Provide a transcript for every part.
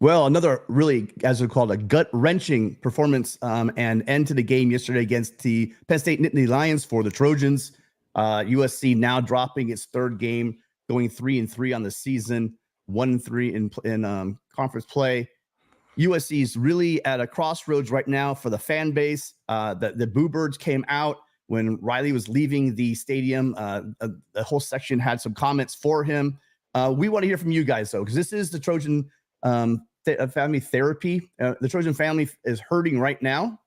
Well, another really, as we call it, a gut-wrenching performance and end to the game yesterday against the Penn State Nittany Lions for the Trojans. USC now dropping its third game, going 3-3 on the season, 1-3 in conference play. USC is really at a crossroads right now for the fan base. The Boo Birds came out when Riley was leaving the stadium. The whole section had some comments for him. We want to hear from you guys, though, because this is the Trojan Family Therapy. The Trojan family is hurting right now.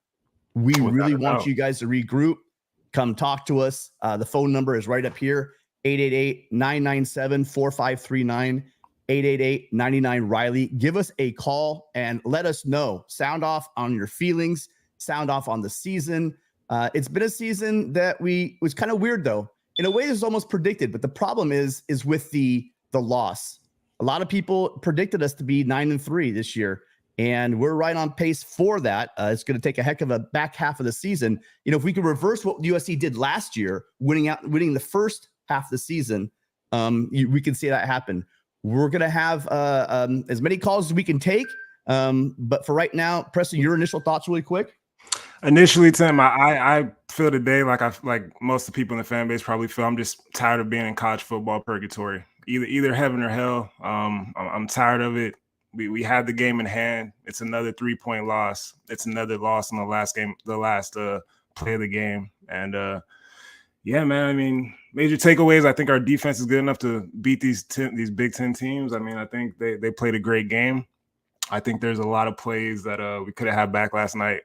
We really want you guys to regroup. Come talk to us. The phone number is right up here, 888-997-4539, 888-99-RILEY. Give us a call and let us know. Sound off on your feelings. Sound off on the season. It's been a season that was kind of weird, though. In a way, this is almost predicted, but the problem is with the loss. A lot of people predicted us to be 9-3 this year, and we're right on pace for that. It's going to take a heck of a back half of the season. You know, if we could reverse what USC did last year, winning the first half of the season, we can see that happen. We're going to have as many calls as we can take, but for right now, Preston, your initial thoughts really quick. Initially, Tim, I feel today like most of the people in the fan base probably feel I'm just tired of being in college football purgatory. Either heaven or hell. I'm tired of it. We had the game in hand. It's another 3-point loss. It's another loss in the last game, the last play of the game. And yeah, man. I mean, major takeaways. I think our defense is good enough to beat these Big Ten teams. I mean, I think they played a great game. I think there's a lot of plays that we could have had back last night,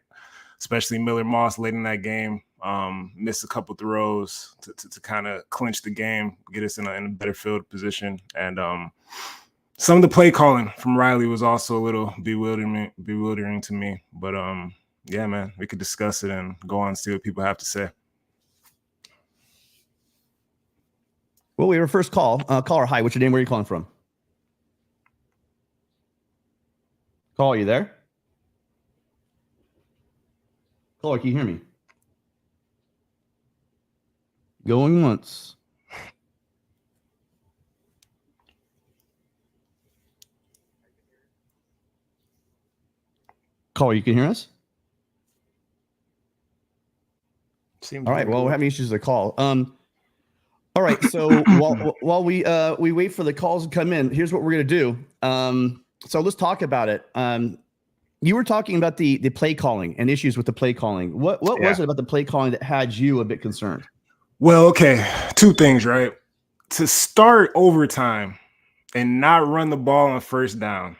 especially Miller Moss late in that game. Missed a couple throws to kind of clinch the game, get us in a better field position. And some of the play calling from Riley was also a little bewildering to me. But yeah, man, we could discuss it and go on and see what people have to say. Well, we have our first call. Caller, hi. What's your name? Where are you calling from? Caller, are you there? Caller, can you hear me? Going once. Caller, you can hear us? All right. Well, we're having issues with the call. All right. So while we wait for the calls to come in, here's what we're gonna do. So let's talk about it. You were talking about the play calling and issues with the play calling. What was it about the play calling that had you a bit concerned? Well, okay, two things, right? To start overtime and not run the ball on first down,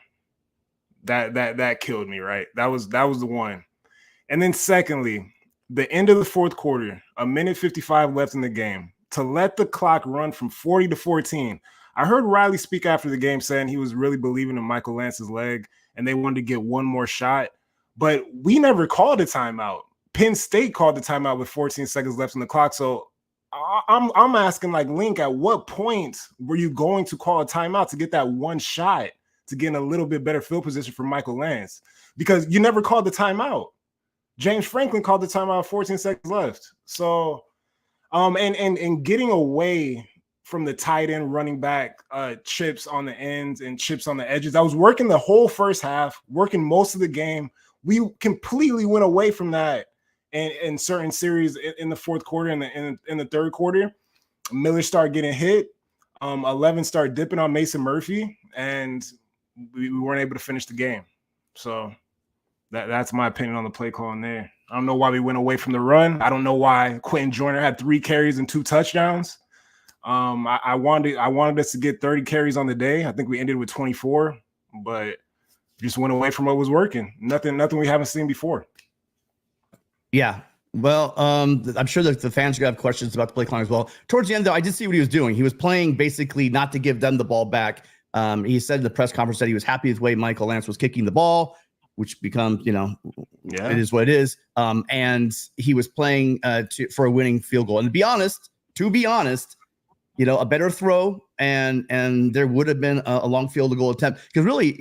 that killed me, right? That was the one. And then secondly, the end of the fourth quarter, 1:55 left in the game, to let the clock run from 40 to 14. I heard Riley speak after the game saying he was really believing in Michael Lance's leg and they wanted to get one more shot, but we never called a timeout. Penn State called the timeout with 14 seconds left on the clock. So I'm asking, like, Link, at what point were you going to call a timeout to get that one shot to get in a little bit better field position for Michael Lance? Because you never called the timeout. James Franklin called the timeout 14 seconds left. So, and getting away from the tight end running back chips on the ends and chips on the edges. I was working the whole first half, working most of the game. We completely went away from that in certain series in the fourth quarter and in the third quarter. Miller started getting hit. 11 started dipping on Mason Murphy, and we weren't able to finish the game. So that's my opinion on the play call in there. I don't know why we went away from the run. I don't know why Quentin Joyner had 3 carries and 2 touchdowns. I wanted us to get 30 carries on the day. I think we ended with 24, but just went away from what was working. Nothing we haven't seen before. Yeah. Well, I'm sure that the fans are going to have questions about the play calling as well. Towards the end, though, I did see what he was doing. He was playing basically not to give them the ball back. He said in the press conference that he was happy with the way Michael Lance was kicking the ball, which becomes, it is what it is. And he was playing for a winning field goal. And to be honest, a better throw and there would have been a long field goal attempt, because really,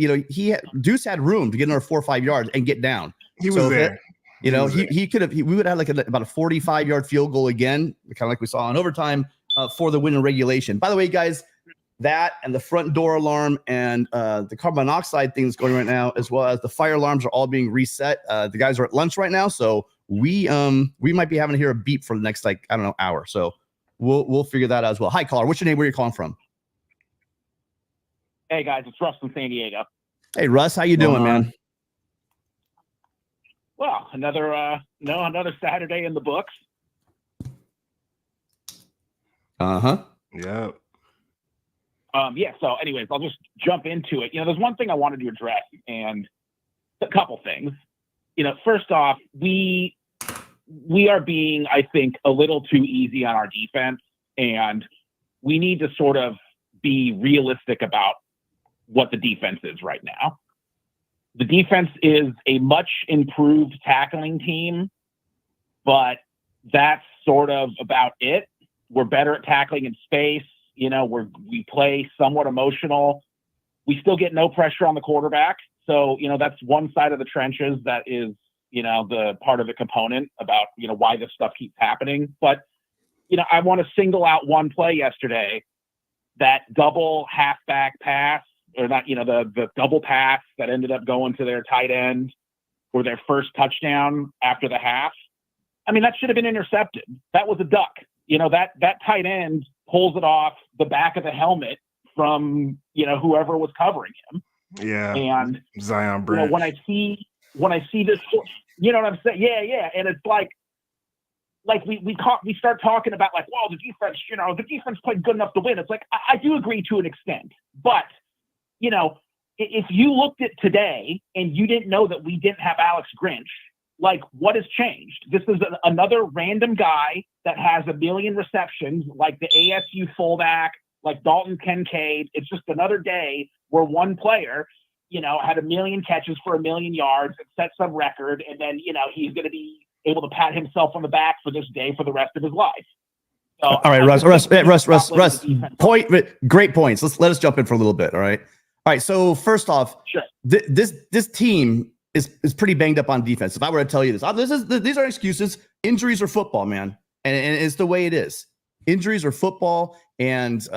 Deuce had room to get another 4 or 5 yards and get down. He was there. He could have. We would have had about a 45-yard field goal again, kind of like we saw in overtime for the win in regulation. By the way, guys, that and the front door alarm and the carbon monoxide things going right now, as well as the fire alarms are all being reset. The guys are at lunch right now, so we might be having to hear a beep for the next, like, I don't know, hour. So we'll figure that out as well. Hi, caller. What's your name? Where are you calling from? Hey guys, it's Russ from San Diego. Hey Russ, how you doing, man? Well, another Saturday in the books. Yeah. Yeah. So, anyways, I'll just jump into it. There's one thing I wanted to address, and a couple things. First off, we are being, I think, a little too easy on our defense, and we need to sort of be realistic about what the defense is right now. The defense is a much improved tackling team, but that's sort of about it. We're better at tackling in space. We play somewhat emotional. We still get no pressure on the quarterback. So, that's one side of the trenches that is, the part of the component about, why this stuff keeps happening. But, I want to single out one play yesterday, that double halfback pass, or not, the double pass that ended up going to their tight end for their first touchdown after the half. I mean, that should have been intercepted. That was a duck. That tight end pulls it off the back of the helmet from, whoever was covering him. Yeah. And Zion Branch. when I see this, you know what I'm saying? Yeah. And it's like we start talking about, like, well, the defense played good enough to win. It's like, I do agree to an extent, but if you looked at today and you didn't know that we didn't have Alex Grinch, like, what has changed? This is another random guy that has 1 million receptions, like the ASU fullback, like Dalton Kincaid. It's just another day where one player, had 1 million catches for 1 million yards and set some record. And then, he's going to be able to pat himself on the back for this day for the rest of his life. So, all right, Russ, great points. Let us jump in for a little bit. All right. So first off, sure. This team is pretty banged up on defense. If I were to tell you this, these are excuses. Injuries are football, man, and it's the way it is. Injuries are football, and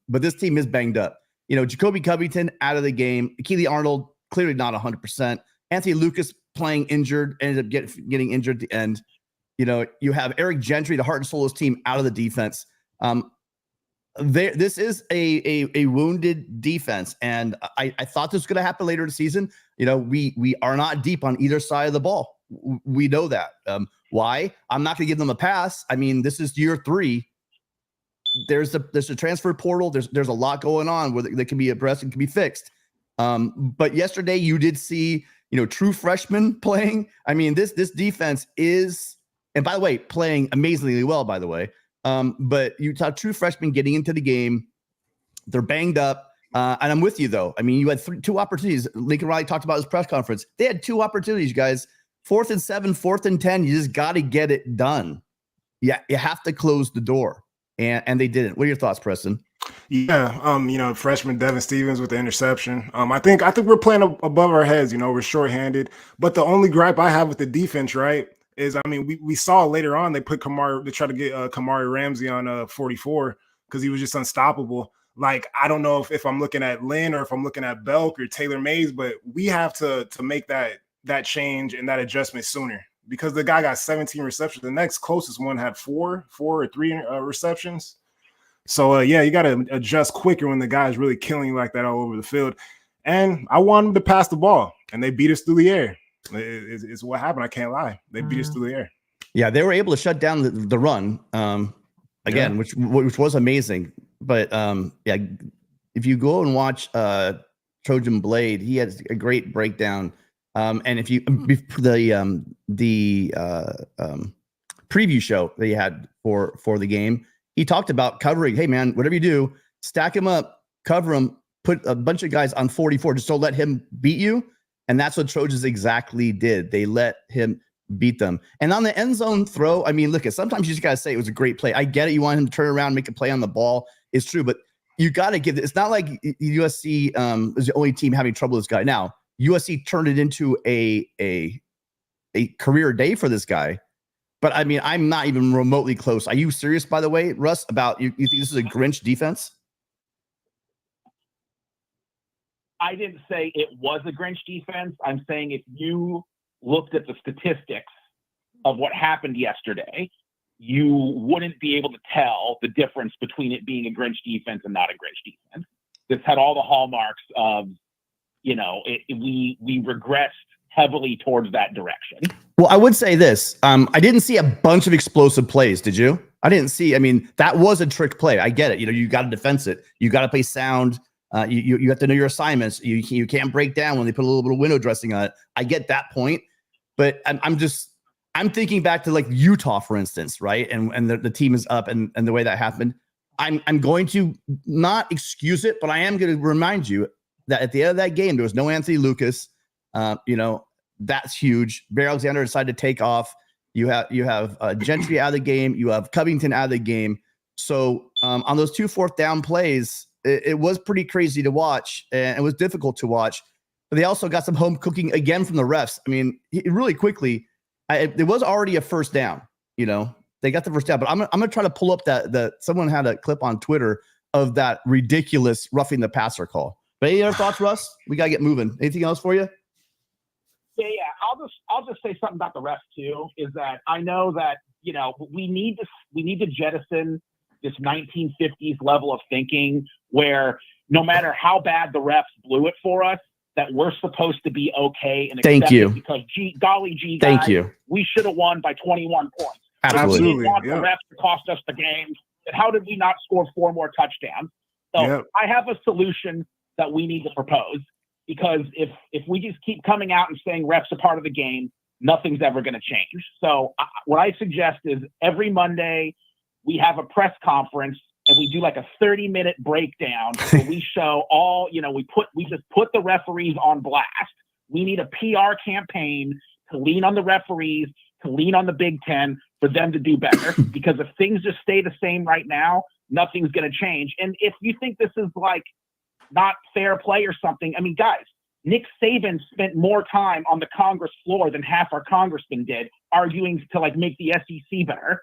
but this team is banged up. Jacoby Covington out of the game. Keely Arnold clearly not 100%. Anthony Lucas playing injured, ended up getting injured at the end. You have Eric Gentry, the heart and soul of this team, out of the defense. This is a wounded defense, and I thought this was going to happen later in the season. We are not deep on either side of the ball. We know that. Why? I'm not going to give them a pass. I mean, this is year 3. There's a transfer portal. There's a lot going on where that can be addressed and can be fixed. But yesterday you did see true freshmen playing. I mean, this defense is, and by the way, playing amazingly well. By the way. But you saw true freshmen getting into the game. They're banged up. And I'm with you, though. I mean, you had 2 opportunities. Lincoln Riley talked about his press conference. They had 2 opportunities, guys. 4th and 7, 4th and 10. You just got to get it done. Yeah, you have to close the door. And they didn't. What are your thoughts, Preston? Yeah, freshman Devin Stevens with the interception. I think we're playing above our heads. We're shorthanded. But the only gripe I have with the defense, right, is, I mean, we saw later on they put they tried to get Kamari Ramsey on 44 because he was just unstoppable. Like, I don't know if I'm looking at Lynn or if I'm looking at Belk or Taylor Mays, but we have to make that change and that adjustment sooner, because the guy got 17 receptions. The next closest one had 4 or 3 receptions. So, you got to adjust quicker when the guy's really killing you like that all over the field. And I want him to pass the ball, and they beat us through the air. It's what happened. I can't lie. They beat us through the air. Yeah, they were able to shut down the run again, which was amazing. But if you go and watch Trojan Blade, he has a great breakdown. And if you the preview show that he had for the game, he talked about covering. Hey man, whatever you do, stack him up, cover him, put a bunch of guys on 44, just don't let him beat you. And that's what Trojans exactly did. They let him beat them. And on the end zone throw, I mean, look, sometimes you just got to say it was a great play. I get it. You want him to turn around, make a play on the ball. It's true, but you got to give it. It's not like USC is the only team having trouble with this guy. Now, USC turned it into a career day for this guy. But I mean, I'm not even remotely close. Are you serious, by the way, Russ, about you think this is a Grinch defense? I didn't say it was a Grinch defense. I'm saying if you looked at the statistics of what happened yesterday, you wouldn't be able to tell the difference between it being a Grinch defense and not a Grinch defense. This had all the hallmarks of, we regressed heavily towards that direction. Well, I would say this. I didn't see a bunch of explosive plays. Did you? I didn't see. I mean, that was a trick play. I get it. You got to defense it. You got to play sound. You have to know your assignments. You can't break down when they put a little bit of window dressing on it. I get that point, but I'm thinking back to like Utah, for instance, right? And the team is up and the way that happened. I'm going to not excuse it, but I am going to remind you that at the end of that game, there was no Anthony Lucas. That's huge. Barry Alexander decided to take off. You have Gentry out of the game. You have Covington out of the game. So on those 2 4th down plays, it was pretty crazy to watch, and it was difficult to watch. But they also got some home cooking again from the refs. I mean, really quickly, it was already a first down. They got the first down. But I'm gonna try to pull up that someone had a clip on Twitter of that ridiculous roughing the passer call. But any other thoughts, Russ? We gotta get moving. Anything else for you? Yeah. I'll just say something about the refs too. Is that I know that we need to jettison this 1950s level of thinking where no matter how bad the refs blew it for us, that we're supposed to be okay and accept it because golly gee, guys, thank you. We should have won by 21 points. Absolutely. We didn't want the refs to cost us the game. And how did we not score 4 more touchdowns? So I have a solution that we need to propose, because if we just keep coming out and saying refs are part of the game, nothing's ever going to change. So what I suggest is every Monday we have a press conference and we do like a 30-minute breakdown where we show all, we just put the referees on blast. We need a PR campaign to lean on the referees, to lean on the Big Ten for them to do better. Because if things just stay the same right now, nothing's going to change. And if you think this is like not fair play or something, I mean, guys, Nick Saban spent more time on the Congress floor than half our congressmen did arguing to like make the SEC better.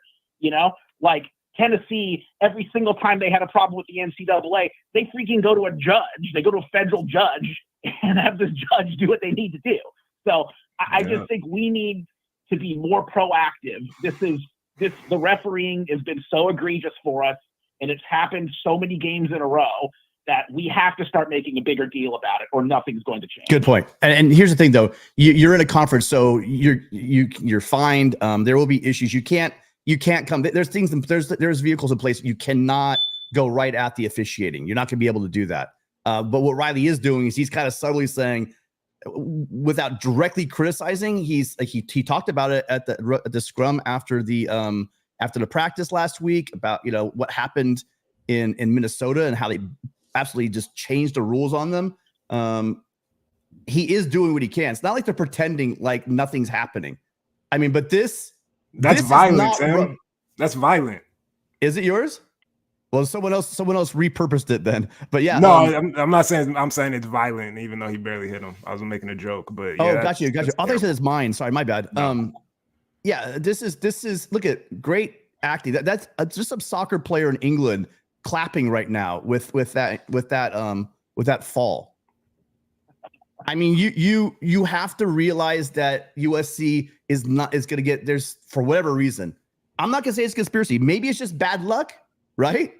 Like Tennessee, every single time they had a problem with the NCAA, they freaking go to a judge. They go to a federal judge and have this judge do what they need to do. So I just think we need to be more proactive. The refereeing has been so egregious for us, and it's happened so many games in a row that we have to start making a bigger deal about it, or nothing's going to change. Good point. And here's the thing, though: you're in a conference, so you're fined. There will be issues. You can't come. There's things. There's vehicles in place. You cannot go right at the officiating. You're not going to be able to do that. But what Riley is doing is he's kind of subtly saying, without directly criticizing, he talked about it at the scrum after the practice last week about what happened in Minnesota and how they absolutely just changed the rules on them. He is doing what he can. It's not like they're pretending like nothing's happening. I mean, but that's violent, Tim. That's violent. Is it yours? Well, someone else repurposed it then. But yeah. No, I'm not saying. I'm saying it's violent, even though he barely hit him. I was making a joke, but yeah. Got you. I thought you said it's mine. Sorry, my bad. No. Yeah, this is look at great acting. That's just a soccer player in England clapping right now with that fall. I mean, you have to realize that USC is going to get there's for whatever reason. I'm not going to say it's conspiracy. Maybe it's just bad luck, right?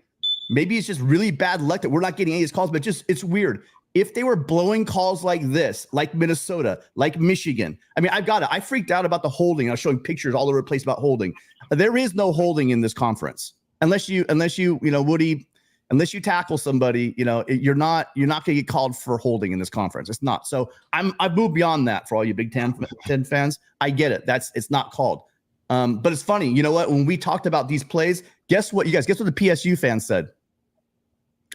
Maybe it's just really bad luck that we're not getting any of these calls, but it's weird. If they were blowing calls like this, like Minnesota, like Michigan, I mean, I freaked out about the holding. I was showing pictures all over the place about holding. There is no holding in this conference unless you Woody, unless you tackle somebody, you're not going to get called for holding in this conference. It's not. So I've moved beyond that for all you Big Ten fans. I get it. It's not called. But it's funny. You know what? When we talked about these plays, guess what the PSU fans said?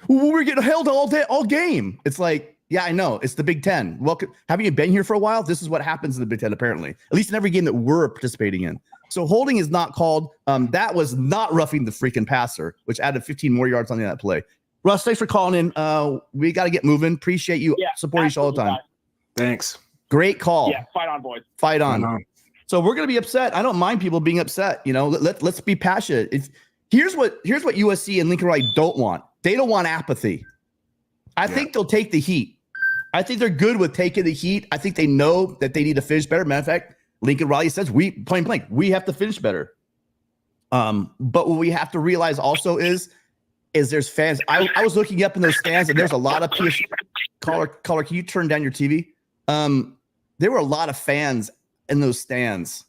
We're getting held all game. It's like, yeah, I know. It's the Big Ten. Welcome. Haven't you been here for a while? This is what happens in the Big Ten, apparently. At least in every game that we're participating in. So holding is not called. That was not roughing the freaking passer, which added 15 more yards on that play. Russ, thanks for calling in. We got to get moving. Appreciate you supporting us all the time. Thanks. Great call. Yeah, fight on, boys. Fight on. So we're going to be upset. I don't mind people being upset. Let's be passionate. Here's what USC and Lincoln Riley don't want. They don't want apathy. I think they'll take the heat. I think they're good with taking the heat. I think they know that they need to finish better. Matter of fact, Lincoln Riley says we plain blank, we have to finish better. But what we have to realize also is there's fans. I was looking up in those stands, and there's a lot of PS. Caller, can you turn down your TV? There were a lot of fans in those stands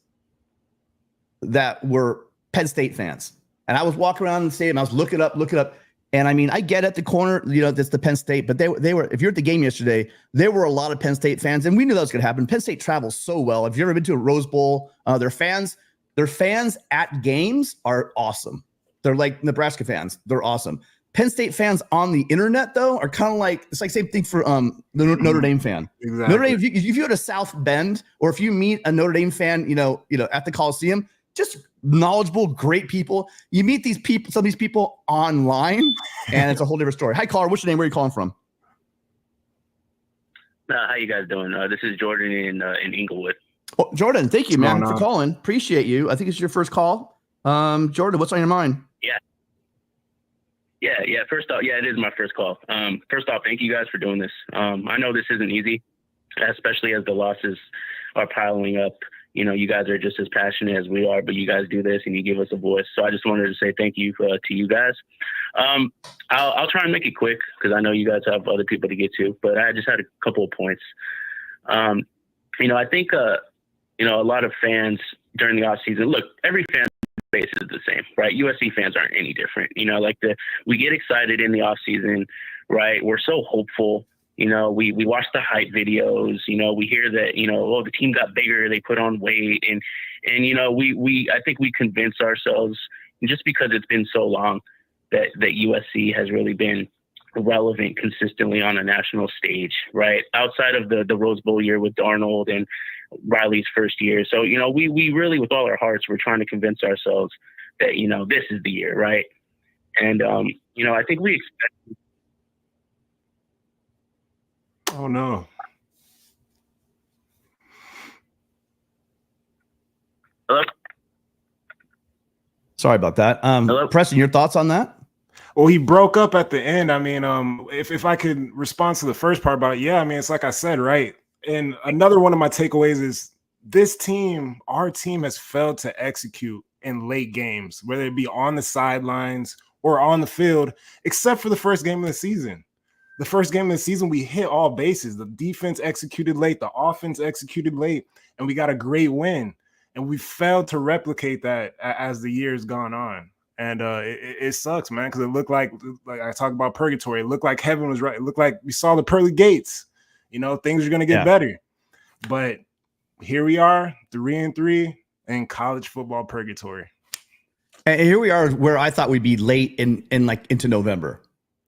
that were Penn State fans. And I was walking around the stadium, I was looking up. And I mean, I get at the corner, that's the Penn State, but they were, if you're at the game yesterday, there were a lot of Penn State fans, and we knew that was going to happen. Penn State travels so well. If you've ever been to a Rose Bowl, their fans at games are awesome. They're like Nebraska fans. They're awesome. Penn State fans on the internet, though, are kind of like, it's like same thing for the Notre Dame fan. Exactly. Notre Dame, if you go to South Bend, or if you meet a Notre Dame fan, at the Coliseum, just knowledgeable, great people. You meet these people, some of these people online, and it's a whole different story. Hi, caller. What's your name? Where are you calling from? How you guys doing? This is Jordan in Inglewood. Oh, Jordan, thank you, man, for calling. Appreciate you. I think it's your first call. Jordan, what's on your mind? Yeah. First off, it is my first call. First off, thank you guys for doing this. I know this isn't easy, especially as the losses are piling up. You guys are just as passionate as we are, but you guys do this and you give us a voice. So I just wanted to say thank you to you guys. I'll try and make it quick because I know you guys have other people to get to, but I just had a couple of points. I think, a lot of fans during the off season, look, every fan base is the same, right? USC fans aren't any different. We get excited in the off season, right? We're so hopeful. We watch the hype videos, we hear that, the team got bigger, they put on weight. And I think we convince ourselves, just because it's been so long, that USC has really been relevant consistently on a national stage, right? Outside of the Rose Bowl year with Darnold and Riley's first year. So, we really, with all our hearts, we're trying to convince ourselves that, this is the year, right? And, I think we expect. Oh, no. Hello? Sorry about that. Hello? Preston, your thoughts on that? Well, he broke up at the end. I mean, if I could respond to the first part about it, it's like I said, right? And another one of my takeaways is our team has failed to execute in late games, whether it be on the sidelines or on the field, except for the first game of the season. The first game of the season, we hit all bases. The defense executed late, the offense executed late, and we got a great win. And we failed to replicate that as the years gone on. And it sucks, man, because it looked like I talk about purgatory. It looked like heaven was right. It looked like we saw the pearly gates. Things are going to get better. But here we are, 3-3 in college football purgatory. And here we are where I thought we'd be late in into November.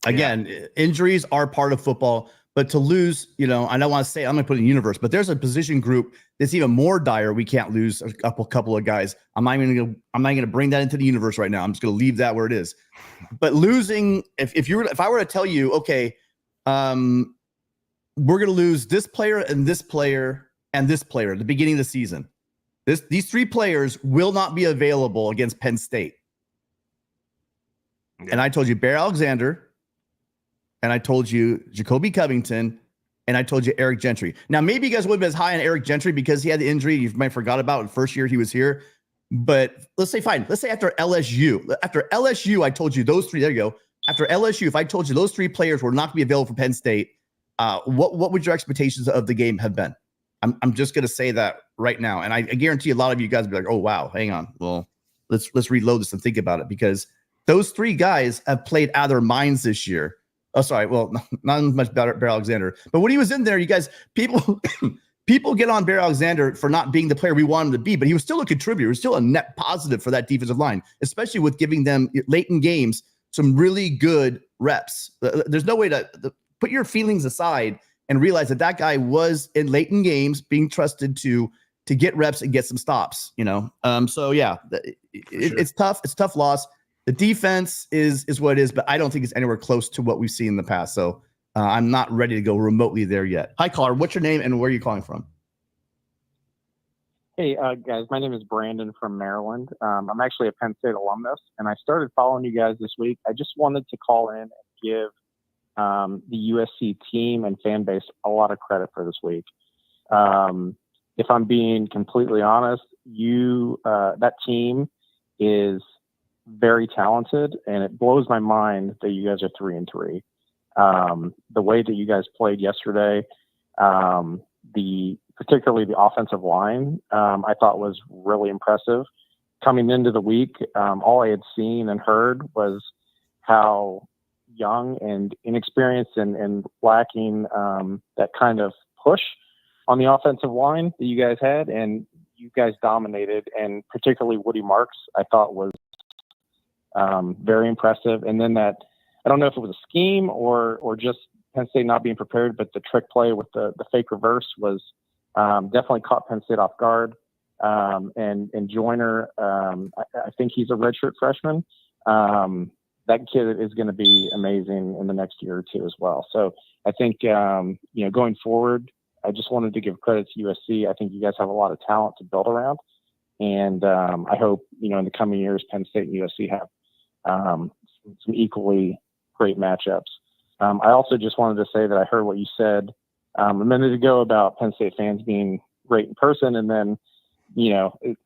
Again, injuries are part of football, but to lose, I don't want to say I'm going to put it in the universe, but there's a position group that's even more dire. We can't lose a couple of guys. I'm not going to bring that into the universe right now. I'm just going to leave that where it is. But losing, if I were to tell you, okay, we're going to lose this player and this player and this player at the beginning of the season. These three players will not be available against Penn State. Yeah. And I told you Bear Alexander, and I told you Jacoby Covington, and I told you Eric Gentry. Now, maybe you guys would have been as high on Eric Gentry because he had the injury you might have forgot about the first year he was here. But let's say fine. Let's say after LSU, I told you those three. There you go. After LSU, if I told you those three players were not going to be available for Penn State, what would your expectations of the game have been? I'm just going to say that right now. And I guarantee a lot of you guys will be like, oh, wow, hang on. Well, let's reload this and think about it, because those three guys have played out of their minds this year. Oh, sorry. Well, not much better Bear Alexander. But when he was in there, you guys, people get on Bear Alexander for not being the player we want him to be, but he was still a contributor. He was still a net positive for that defensive line, especially with giving them late in games some really good reps. There's no way to put your feelings aside and realize that guy was in late in games being trusted to get reps and get some stops, So yeah, it's tough. It's a tough loss. The defense is what it is, but I don't think it's anywhere close to what we've seen in the past. So I'm not ready to go remotely there yet. Hi, caller. What's your name and where are you calling from? Hey, guys. My name is Brandon from Maryland. I'm actually a Penn State alumnus, and I started following you guys this week. I just wanted to call in and give the USC team and fan base a lot of credit for this week. If I'm being completely honest, that team is very talented, and it blows my mind that you guys are 3-3. The way that you guys played yesterday, particularly the offensive line, I thought was really impressive. Coming into the week, all I had seen and heard was how young and inexperienced and lacking that kind of push on the offensive line that you guys had, and you guys dominated, and particularly Woody Marks, I thought was very impressive. And then I don't know if it was a scheme or just Penn State not being prepared, but the trick play with the fake reverse was definitely caught Penn State off guard. And Joyner, I think he's a redshirt freshman. That kid is going to be amazing in the next year or two as well. So I think, going forward, I just wanted to give credit to USC. I think you guys have a lot of talent to build around. And I hope, in the coming years, Penn State and USC have some equally great matchups. I also just wanted to say that I heard what you said a minute ago about Penn State fans being great in person, and then,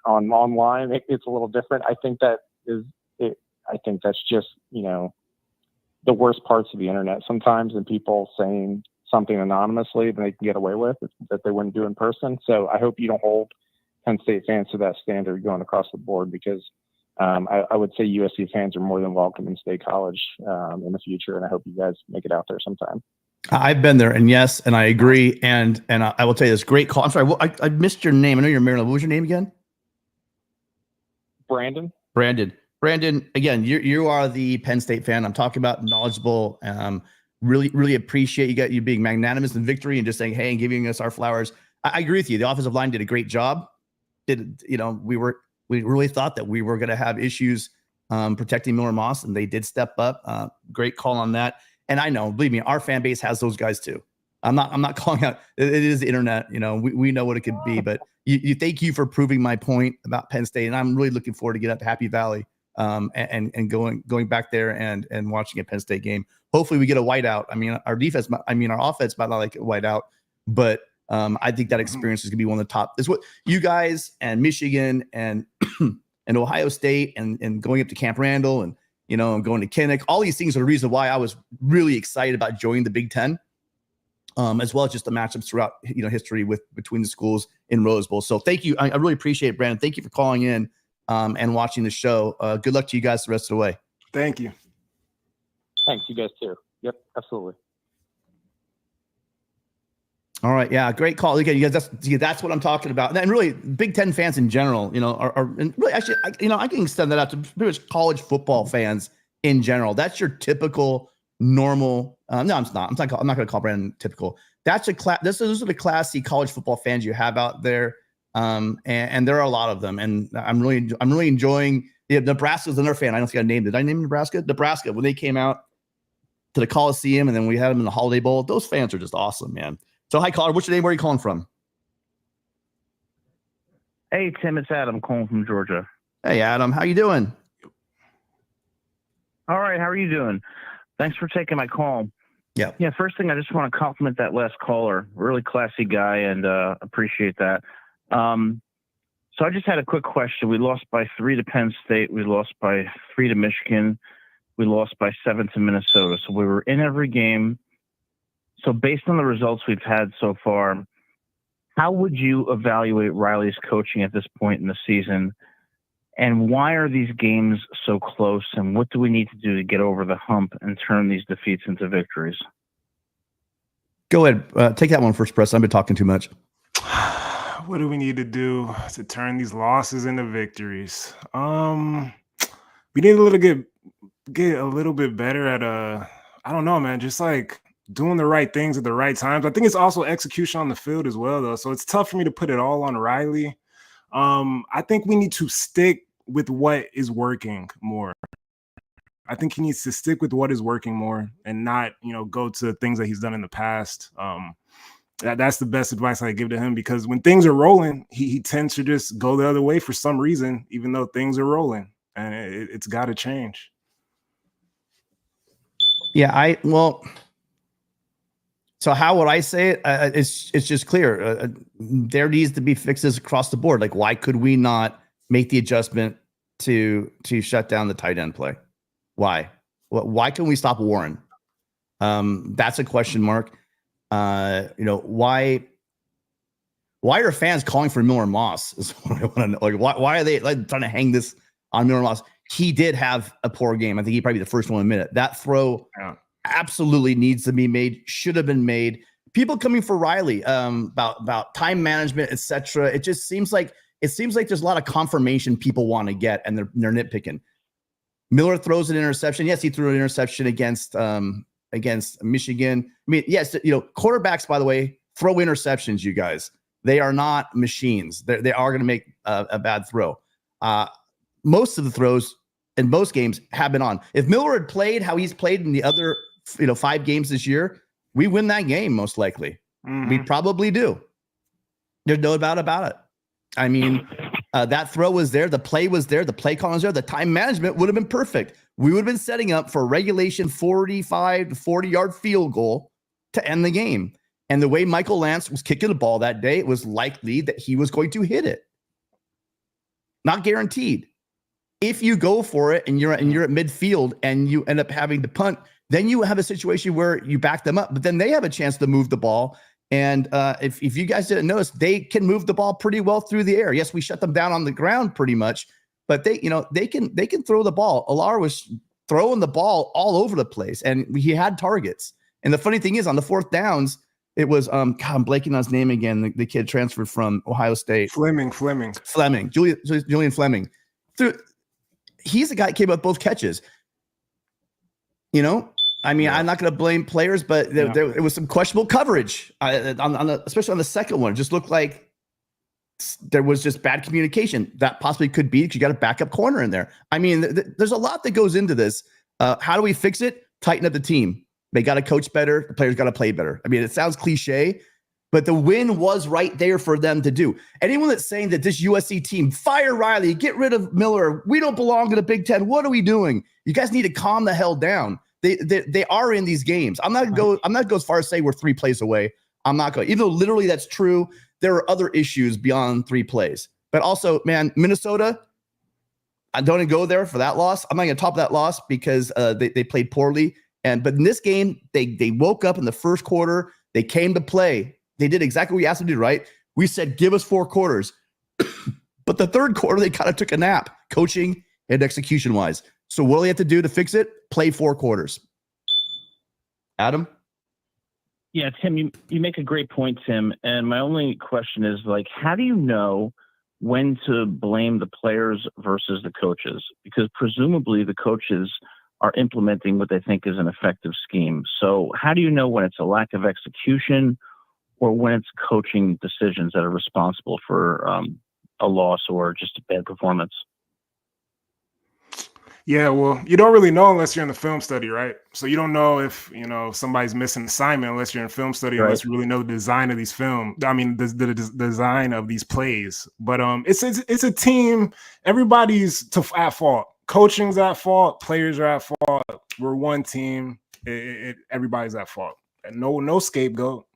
online, it's a little different. I think that is it. I think that's just, the worst parts of the internet sometimes, and people saying something anonymously that they can get away with that they wouldn't do in person. So I hope you don't hold Penn State fans to that standard going across the board, because I would say USC fans are more than welcome in State College in the future, and I hope you guys make it out there sometime. I've been there, and yes, and I agree. And I will tell you this great call. I'm sorry, I missed your name. I know you're Maryland. What was your name again? Brandon. Brandon, again, you are the Penn State fan I'm talking about, knowledgeable. Really, really appreciate you being magnanimous in victory and just saying, hey, and giving us our flowers. I agree with you. The offensive line did a great job. We really thought that we were going to have issues protecting Miller Moss, and they did step up. Great call on that. And I know, believe me, our fan base has those guys too. I'm not calling out. It is the internet. We know what it could be. But you thank you for proving my point about Penn State, and I'm really looking forward to get up to Happy Valley and going back there and watching a Penn State game. Hopefully we get a whiteout. I mean, our offense might not like a whiteout, but I think that experience is going to be one of the top. Is what you guys and Michigan and Ohio State and going up to Camp Randall and going to Kinnick. All these things are the reason why I was really excited about joining the Big Ten, as well as just the matchups throughout history between the schools in Rose Bowl. So thank you. I really appreciate it, Brandon. Thank you for calling in and watching the show. Good luck to you guys the rest of the way. Thank you. Thanks, you guys too. Yep, absolutely. All right, yeah, great call. Again, you guys, that's what I'm talking about. And really, Big Ten fans in general, are and really actually, I can extend that out to pretty much college football fans in general. That's your typical normal. No, I'm not. I'm not going to call Brandon typical. Those are the classy college football fans you have out there, and there are a lot of them. And I'm really enjoying. Nebraska's another fan. I don't think I named it. Did I name Nebraska? Nebraska, when they came out to the Coliseum and then we had them in the Holiday Bowl. Those fans are just awesome, man. So, hi, caller. What's your name? Where are you calling from? Hey, Tim, it's Adam calling from Georgia. Hey, Adam. How you doing? All right. How are you doing? Thanks for taking my call. Yeah. Yeah. First thing, I just want to compliment that last caller. Really classy guy, and appreciate that. So I just had a quick question. We lost by 3 to Penn State. We lost by 3 to Michigan. We lost by 7 to Minnesota. So we were in every game. So based on the results we've had so far, how would you evaluate Riley's coaching at this point in the season? And why are these games so close? And what do we need to do to get over the hump and turn these defeats into victories? Go ahead. Take that one first, Preston. I've been talking too much. What do we need to do to turn these losses into victories? We need to get a little bit better at I don't know, man, just like doing the right things at the right times. I think it's also execution on the field as well, though. So it's tough for me to put it all on Riley. I think we need to stick with what is working more. I think he needs to stick with what is working more and not, go to things that he's done in the past. That's the best advice I give to him, because when things are rolling, he tends to just go the other way for some reason, even though things are rolling, and it's got to change. Yeah, So how would I say it? It's just clear. There needs to be fixes across the board. Like, why could we not make the adjustment to shut down the tight end play? Why? Why can we stop Warren? That's a question mark. Why are fans calling for Miller Moss? Is what I want to know. Like, why are they trying to hang this on Miller Moss? He did have a poor game. I think he probably be the first one to admit it. That throw absolutely needs to be made. Should have been made. People coming for Riley about time management, etc. It just seems like there's a lot of confirmation people want to get, and they're nitpicking. Miller throws an interception. Yes, he threw an interception against Michigan. I mean, yes, quarterbacks, by the way, throw interceptions. You guys, they are not machines. They are going to make a bad throw. Most of the throws in most games have been on. If Miller had played how he's played in the other 5 games this year, we win that game most likely. Mm-hmm. We probably do. There's no doubt about it. I mean, that throw was there. The play was there. The play call was there. The time management would have been perfect. We would have been setting up for a regulation 45 to 40-yard field goal to end the game. And the way Michael Lance was kicking the ball that day, it was likely that he was going to hit it. Not guaranteed. If you go for it and you're at midfield and you end up having to punt, then you have a situation where you back them up, but then they have a chance to move the ball. And if you guys didn't notice, they can move the ball pretty well through the air. Yes, we shut them down on the ground pretty much, but they can throw the ball. Alar was throwing the ball all over the place, and he had targets. And the funny thing is, on the 4th downs, it was God, I'm blanking on his name again. The kid transferred from Ohio State. Fleming, Julian Fleming. He's the guy that came up with both catches. I mean, I'm not going to blame players, but there was some questionable coverage especially on the second one. It just looked like there was just bad communication. That possibly could be because you got a backup corner in there. I mean, there's a lot that goes into this. How do we fix it? Tighten up the team. They got to coach better. The players got to play better. I mean, it sounds cliche, but the win was right there for them to do. Anyone that's saying that this USC team, fire Riley, get rid of Miller, we don't belong in the Big Ten, what are we doing? You guys need to calm the hell down. They are in these games. I'm not going to go as far as say we're 3 plays away. I'm not going. Even though literally that's true, there are other issues beyond 3 plays. But also, man, Minnesota, I don't even go there for that loss. I'm not going to top that loss because they played poorly. But in this game, they woke up in the first quarter. They came to play. They did exactly what we asked them to do, right? We said, give us 4 quarters. But the 3rd quarter, they kind of took a nap, coaching and execution-wise. So what do they have to do to fix it? Play 4 quarters. Adam? Yeah, Tim, you make a great point, Tim. And my only question is, how do you know when to blame the players versus the coaches? Because presumably the coaches are implementing what they think is an effective scheme. So how do you know when it's a lack of execution or when it's coaching decisions that are responsible for a loss or just a bad performance? Yeah, well, you don't really know unless you're in the film study, right? So you don't know if somebody's missing assignment unless you're in film study, unless you really know the design of these the design of these plays. But it's a team. Everybody's at fault. Coaching's at fault. Players are at fault. We're one team. Everybody's at fault. And no scapegoat.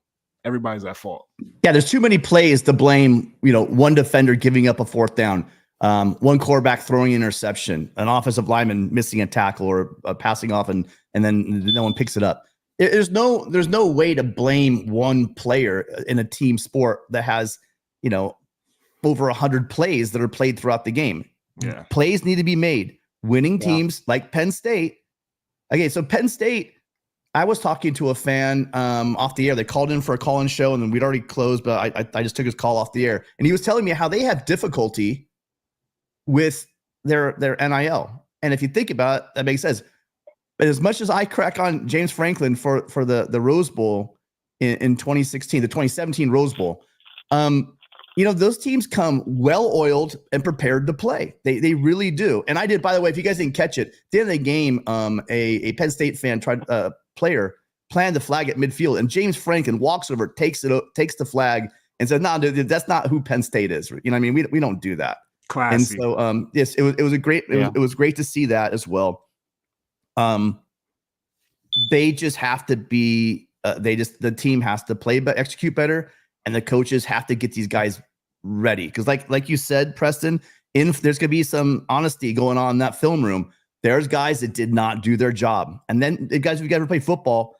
Everybody's at fault. Yeah, there's too many plays to blame. One defender giving up a 4th down. One quarterback throwing an interception, an offensive lineman missing a tackle or passing off and then no one picks it up. There's no way to blame one player in a team sport that has, over 100 plays that are played throughout the game. Yeah. Plays need to be made. Winning teams like Penn State. Okay, so Penn State, I was talking to a fan off the air. They called in for a call-in show and then we'd already closed, but I just took his call off the air. And he was telling me how they have difficulty with their NIL. And if you think about it, that makes sense. But as much as I crack on James Franklin for the Rose Bowl in 2016, the 2017 Rose Bowl, those teams come well-oiled and prepared to play. They really do. And I did, by the way, if you guys didn't catch it, at the end of the game, a Penn State fan player planned the flag at midfield, and James Franklin walks over, takes the flag, and says, "No, dude, that's not who Penn State is." I mean, we don't do that. Classy. And so, yes, it was great to see that as well. They just have to be the team has to play but execute better, and the coaches have to get these guys ready. Because like you said, Preston, there's going to be some honesty going on in that film room. There's guys that did not do their job, and then the guys who ever play football,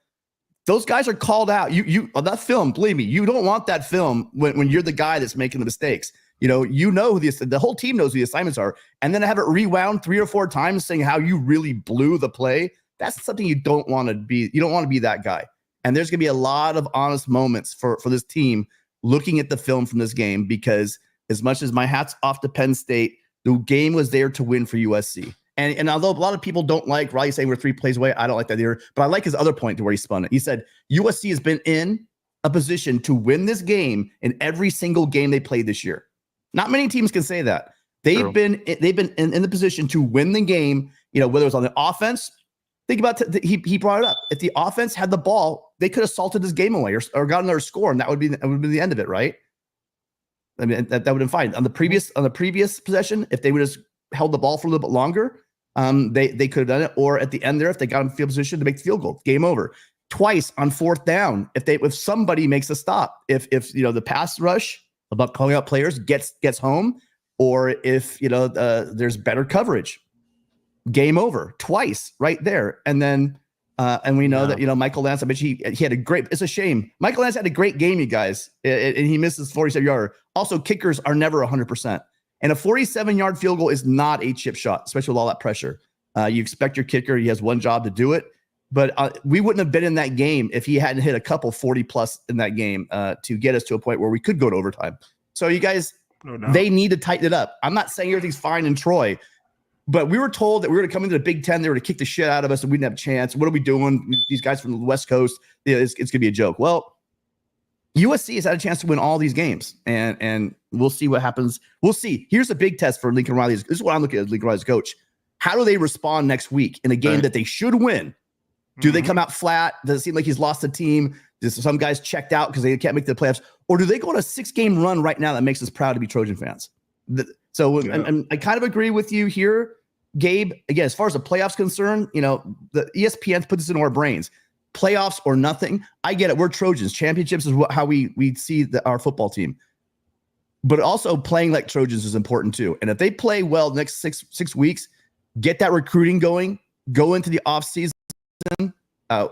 those guys are called out. You on that film, believe me, you don't want that film when you're the guy that's making the mistakes. You know who the whole team knows who the assignments are, and then have it rewound 3 or 4 times saying how you really blew the play. That's something you don't want to be. You don't want to be that guy. And there's going to be a lot of honest moments for this team looking at the film from this game, because as much as my hat's off to Penn State, the game was there to win for USC. And although a lot of people don't like Riley saying we're 3 plays away, I don't like that either. But I like his other point to where he spun it. He said USC has been in a position to win this game in every single game they played this year. Not many teams can say that. They've been in the position to win the game, whether it was on the offense. Think about he brought it up. If the offense had the ball, they could have salted this game away or gotten their score, and that would be the end of it, right? I mean, that would have been fine. On the previous possession, if they would have held the ball for a little bit longer, they could have done it. Or at the end there, if they got in field position to make the field goal, game over. Twice on 4th down, if somebody makes a stop, if the pass rush about calling out players gets home, or if there's better coverage, game over twice right there. And then and we know that Michael Lance, I bet he had a great, it's a shame, Michael Lance had a great game, you guys, and he misses 47-yard. Also, kickers are never 100%, and a 47-yard field goal is not a chip shot, especially with all that pressure. You expect your kicker, he has one job to do it, but we wouldn't have been in that game if he hadn't hit a couple 40 plus in that game to get us to a point where we could go to overtime. So you guys, they need to tighten it up. I'm not saying everything's fine in Troy, but we were told that we were going to come into the Big Ten. They were going to kick the shit out of us and we didn't have a chance. What are we doing? These guys from the West Coast, it's going to be a joke. Well, USC has had a chance to win all these games, and we'll see what happens. We'll see. Here's a big test for Lincoln Riley. This is what I'm looking at as Lincoln Riley's coach. How do they respond next week in a game that they should win? Do they come out flat? Does it seem like he's lost the team? Does some guys checked out because they can't make the playoffs? Or do they go on a 6-game run right now that makes us proud to be Trojan fans? And I kind of agree with you here, Gabe. Again, as far as the playoffs concerned, the ESPN puts this into our brains. Playoffs or nothing. I get it. We're Trojans. Championships is how we see our football team. But also playing like Trojans is important too. And if they play well the next six weeks, get that recruiting going, go into the offseason,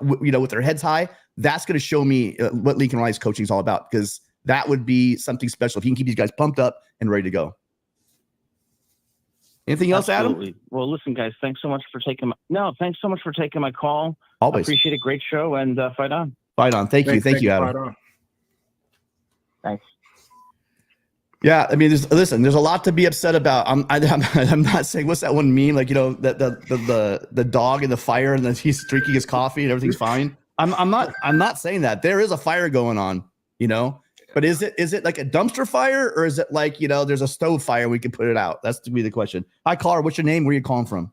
with their heads high, that's going to show me what Lincoln Riley's coaching is all about, because that would be something special if you can keep these guys pumped up and ready to go. Anything else, Absolutely. Adam? Well, listen, guys, thanks so much for taking my call. Always. I appreciate it. Great show, and fight on. Fight on. Thank you, Adam. Thanks. Yeah, I mean, there's a lot to be upset about. I'm not saying, what's that one meme, like, the dog in the fire and then he's drinking his coffee and everything's fine. I'm not saying that. There is a fire going on, but is it like a dumpster fire, or is it like, there's a stove fire we can put it out? That's to be the question. Hi, caller. What's your name? Where are you calling from?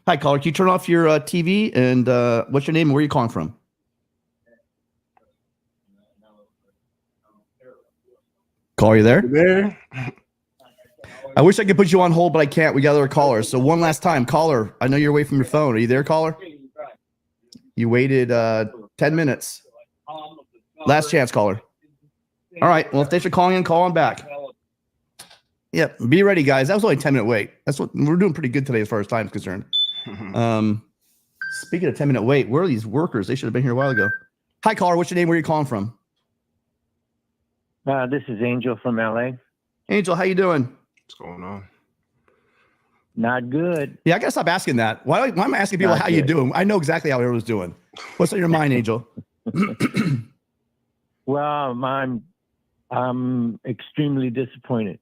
Hi, caller. Can you turn off your TV? And what's your name and where are you calling from? Caller, you there? There. I wish I could put you on hold, but I can't. We got other callers. So one last time, caller. I know you're away from your phone. Are you there, caller? You waited 10 minutes. Last chance, caller. All right. Well, if thanks for calling in, call on back. Yeah, be ready, guys. That was only a 10-minute wait. That's what we're doing pretty good today as far as time is concerned. Speaking of 10-minute wait, where are these workers? They should have been here a while ago. Hi, caller. What's your name? Where are you calling from? This is Angel from LA. Angel, how you doing? What's going on? Not good. Yeah, I gotta stop asking that. Why am I asking people how you doing? I know exactly how everyone's doing. What's on your mind, Angel? Well, I'm extremely disappointed.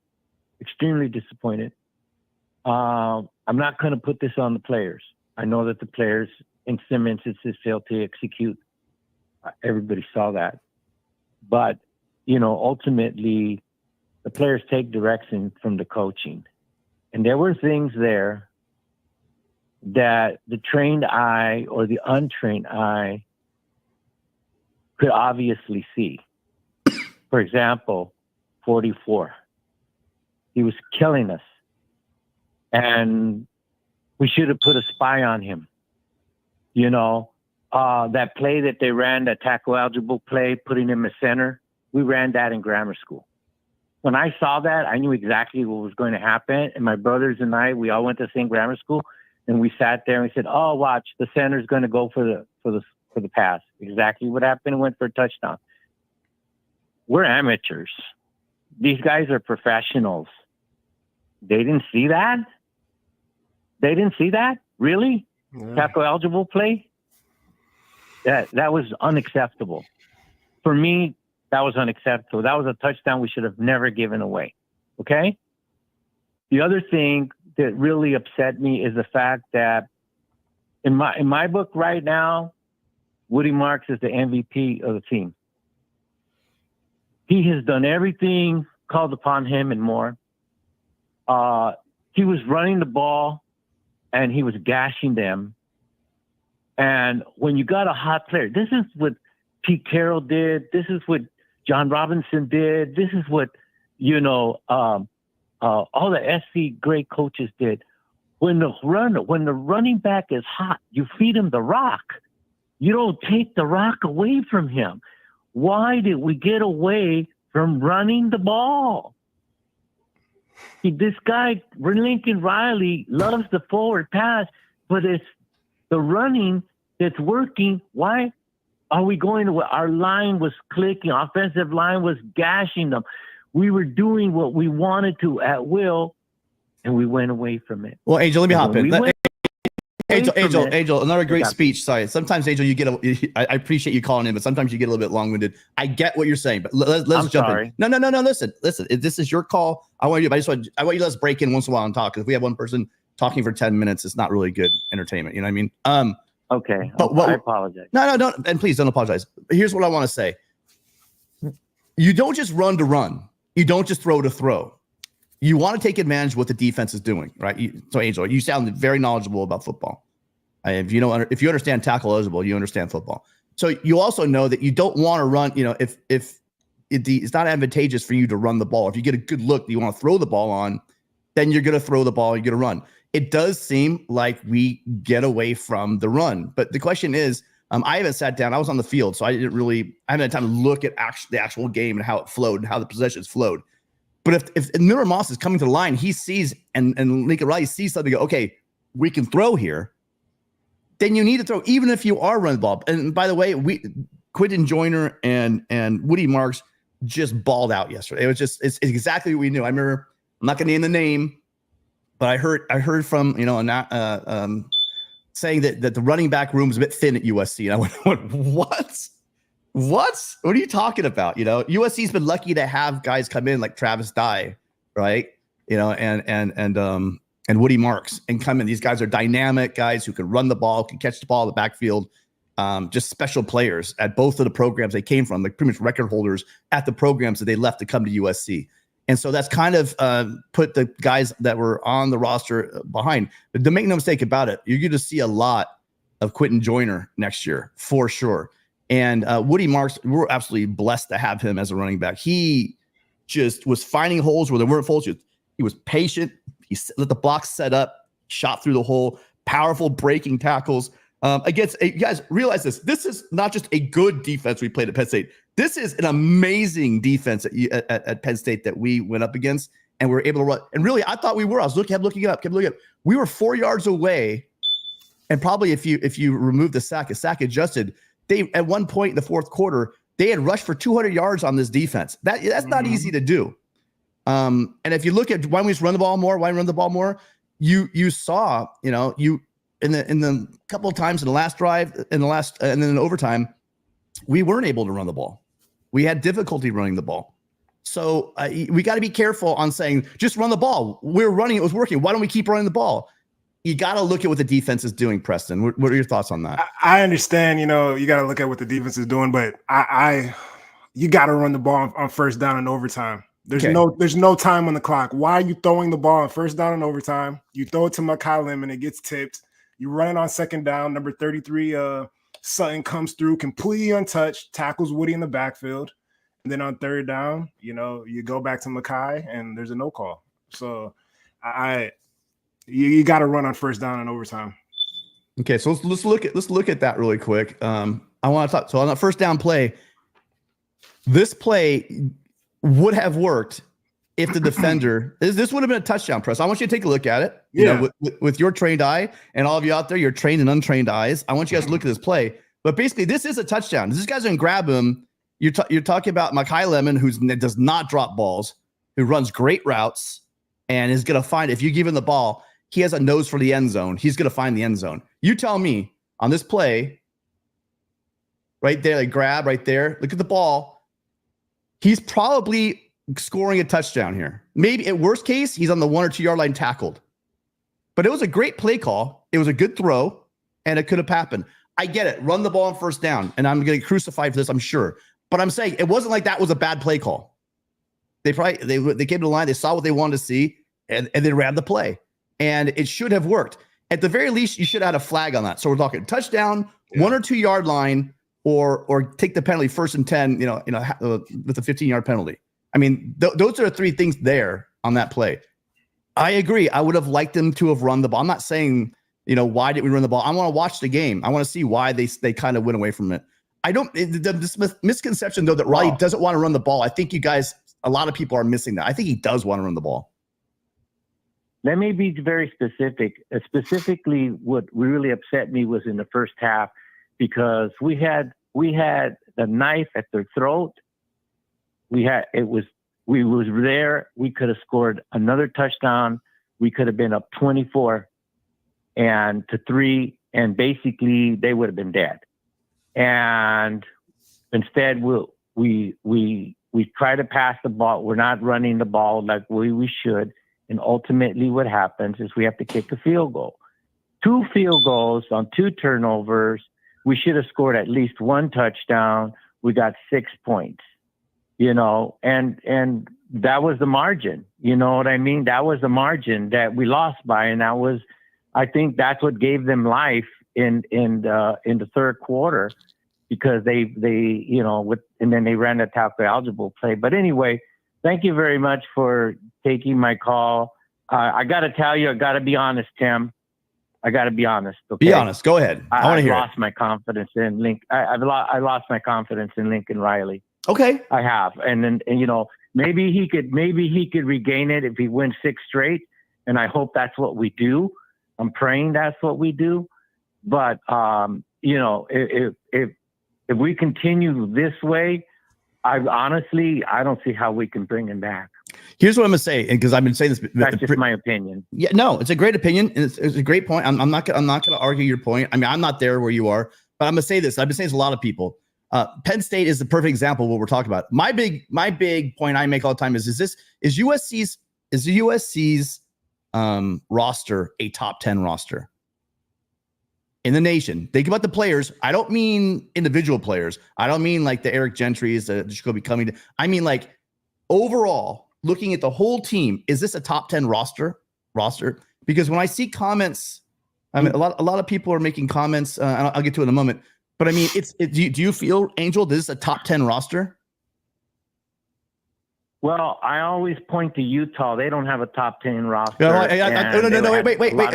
Extremely disappointed. I'm not going to put this on the players. I know that the players in some instances failed to execute. Everybody saw that. But, ultimately, the players take direction from the coaching. And there were things there that the trained eye or the untrained eye could obviously see. For example, 44. He was killing us. And we should have put a spy on him. You know, that play that they ran, that tackle eligible play, putting him at center, we ran that in grammar school. When I saw that, I knew exactly what was going to happen. And my brothers and I, we all went to the same grammar school, and we sat there and we said, "Oh, watch, the center's going to go for the pass." Exactly what happened. It went for a touchdown. We're amateurs. These guys are professionals. They didn't see that? They didn't see that? Really? Yeah. Tackle eligible play? That was unacceptable. For me, that was unacceptable. That was a touchdown we should have never given away. Okay? The other thing that really upset me is the fact that in my book right now, Woody Marks is the MVP of the team. He has done everything called upon him and more. He was running the ball and he was gashing them. And when you got a hot player, this is what Pete Carroll did. This is what John Robinson did. This is what, all the SC great coaches did. When the running back is hot, you feed him the rock. You don't take the rock away from him. Why did we get away from running the ball? This guy, Lincoln Riley, loves the forward pass, but it's the running that's working. Why are we going to? Our line was clicking. Offensive line was gashing them. We were doing what we wanted to at will, and we went away from it. Well, Angel, let me hop in. Angel, another great Yeah. speech. Sorry. Sometimes, Angel, I appreciate you calling in, but sometimes you get a little bit long-winded. I get what you're saying, but let's jump sorry. in. No. Listen. This is your call. I want you to let us break in once in a while and talk. If we have one person talking for 10 minutes, it's not really good entertainment. You know what I mean? Okay. But I apologize. No, don't. And please don't apologize. Here's what I want to say. You don't just run to run. You don't just throw to throw. You want to take advantage of what the defense is doing, right? So, Angel, you sound very knowledgeable about football. If you understand tackle eligible, you understand football. So you also know that you don't want to run. If it's not advantageous for you to run the ball. If you get a good look that you want to throw the ball on, then you're going to throw the ball. You're going to run. It does seem like we get away from the run, but the question is, I haven't sat down. I was on the field, so I haven't had time to look at the actual game and how it flowed and how the possessions flowed. But if Miller Moss is coming to the line, he sees and Lincoln Riley sees something. Okay, we can throw here. Then you need to throw, even if you are running the ball. And by the way, Quentin Joyner and Woody Marks just balled out yesterday. It's exactly what we knew. I remember, I'm not going to name the name, but I heard from saying that the running back room is a bit thin at USC, and I went what? What are you talking about? USC's been lucky to have guys come in like Travis Dye, right? And Woody Marks and come in. These guys are dynamic guys who can run the ball, can catch the ball in the backfield. Just special players at both of the programs they came from, like pretty much record holders at the programs that they left to come to USC. And so that's kind of put the guys that were on the roster behind. But to make no mistake about it, you're going to see a lot of Quentin Joyner next year for sure. And Woody Marks, we're absolutely blessed to have him as a running back. He just was finding holes where there weren't holes. He was patient. He let the blocks set up, shot through the hole, powerful breaking tackles. You guys realize this. This is not just a good defense we played at Penn State. This is an amazing defense at Penn State that we went up against, and we were able to run. And really, I thought we were. I was kept looking up. We were 4 yards away, and probably if you remove the sack adjusted, they at one point in the fourth quarter they had rushed for 200 yards on this defense. That's not easy to do. And if you look at why we run the ball more, you saw, in the couple of times in the last drive, and then in overtime, we weren't able to run the ball. We had difficulty running the ball. So we got to be careful on saying, just run the ball. We're running. It was working. Why don't we keep running the ball? You got to look at what the defense is doing, Preston. What are your thoughts on that? I understand, you got to look at what the defense is doing, but you got to run the ball on first down and overtime. There's no time on the clock. Why are you throwing the ball on first down and overtime? You throw it to Makai Lemon, it gets tipped. You run it on second down. Number 33, Sutton comes through completely untouched, tackles Woody in the backfield. And then on third down, you go back to Makai and there's a no call. So you got to run on first down and overtime. Okay, so let's look at that really quick. I want to talk. So on that first down play, this play would have worked if the defender this would have been a touchdown, Press. I want you to take a look at it. You know, with your trained eye, and all of you out there, your trained and untrained eyes. I want you guys to look at this play. But basically, this is a touchdown. This guy's gonna grab him. You're talking about Mekhi Lemon, who does not drop balls, who runs great routes, and is gonna find, if you give him the ball, he has a nose for the end zone. He's gonna find the end zone. You tell me on this play, right there, like grab right there. Look at the ball. He's probably scoring a touchdown here. Maybe at worst case, he's on the 1 or 2 yard line tackled. But it was a great play call. It was a good throw, and it could have happened. I get it. Run the ball on first down, and I'm going to get crucified for this, I'm sure. But I'm saying it wasn't like that was a bad play call. They came to the line, they saw what they wanted to see, and they ran the play. And it should have worked. At the very least, you should have had a flag on that. So we're talking touchdown, 1 or 2 yard line, or take the penalty 1st and 10, with a 15-yard penalty. I mean, those are the three things there on that play. I agree. I would have liked them to have run the ball. I'm not saying, why didn't we run the ball? I want to watch the game. I want to see why they kind of went away from it. I don't, this misconception though, that Raleigh doesn't want to run the ball. I think you guys, a lot of people are missing that. I think he does want to run the ball. Let me be very specific. Specifically, what really upset me was in the first half, because we had the knife at their throat. We was there. We could have scored another touchdown. We could have been up 24 and to 3, and basically they would have been dead. And instead, we try to pass the ball. We're not running the ball like we should. And ultimately, what happens is we have to kick a field goal. 2 field goals on 2 turnovers. We should have scored at least 1 touchdown. We got 6 points. And that was the margin. You know what I mean? That was the margin that we lost by, and I think that's what gave them life in the third quarter, because they and then they ran the tackle eligible play. But anyway, thank you very much for taking my call. I got to tell you, I got to be honest, Tim. I got to be honest. Okay? Be honest. Go ahead. I want to hear. I lost my confidence in I lost my confidence in Lincoln Riley. Okay. I have. And maybe he could regain it if he wins 6 straight. And I hope that's what we do. I'm praying that's what we do. But, if we continue this way, I don't see how we can bring him back. Here's what I'm going to say, because I've been saying this. That's just my opinion. Yeah, no, it's a great opinion. And it's a great point. I'm not going to argue your point. I mean, I'm not there where you are, but I'm going to say this. I've been saying this to a lot of people. Penn State is the perfect example of what we're talking about. My big point I make all the time is USC's roster a top 10 roster in the nation? Think about the players. I don't mean individual players. I don't mean like the Eric Gentrys, the Jacoby Cumming. I mean like overall, looking at the whole team, is this a top 10 roster? Because when I see comments, I mean, a lot of people are making comments. I'll get to it in a moment. But I mean, do you feel, Angel, this is a top 10 roster? Well, I always point to Utah. They don't have a top 10 roster. No,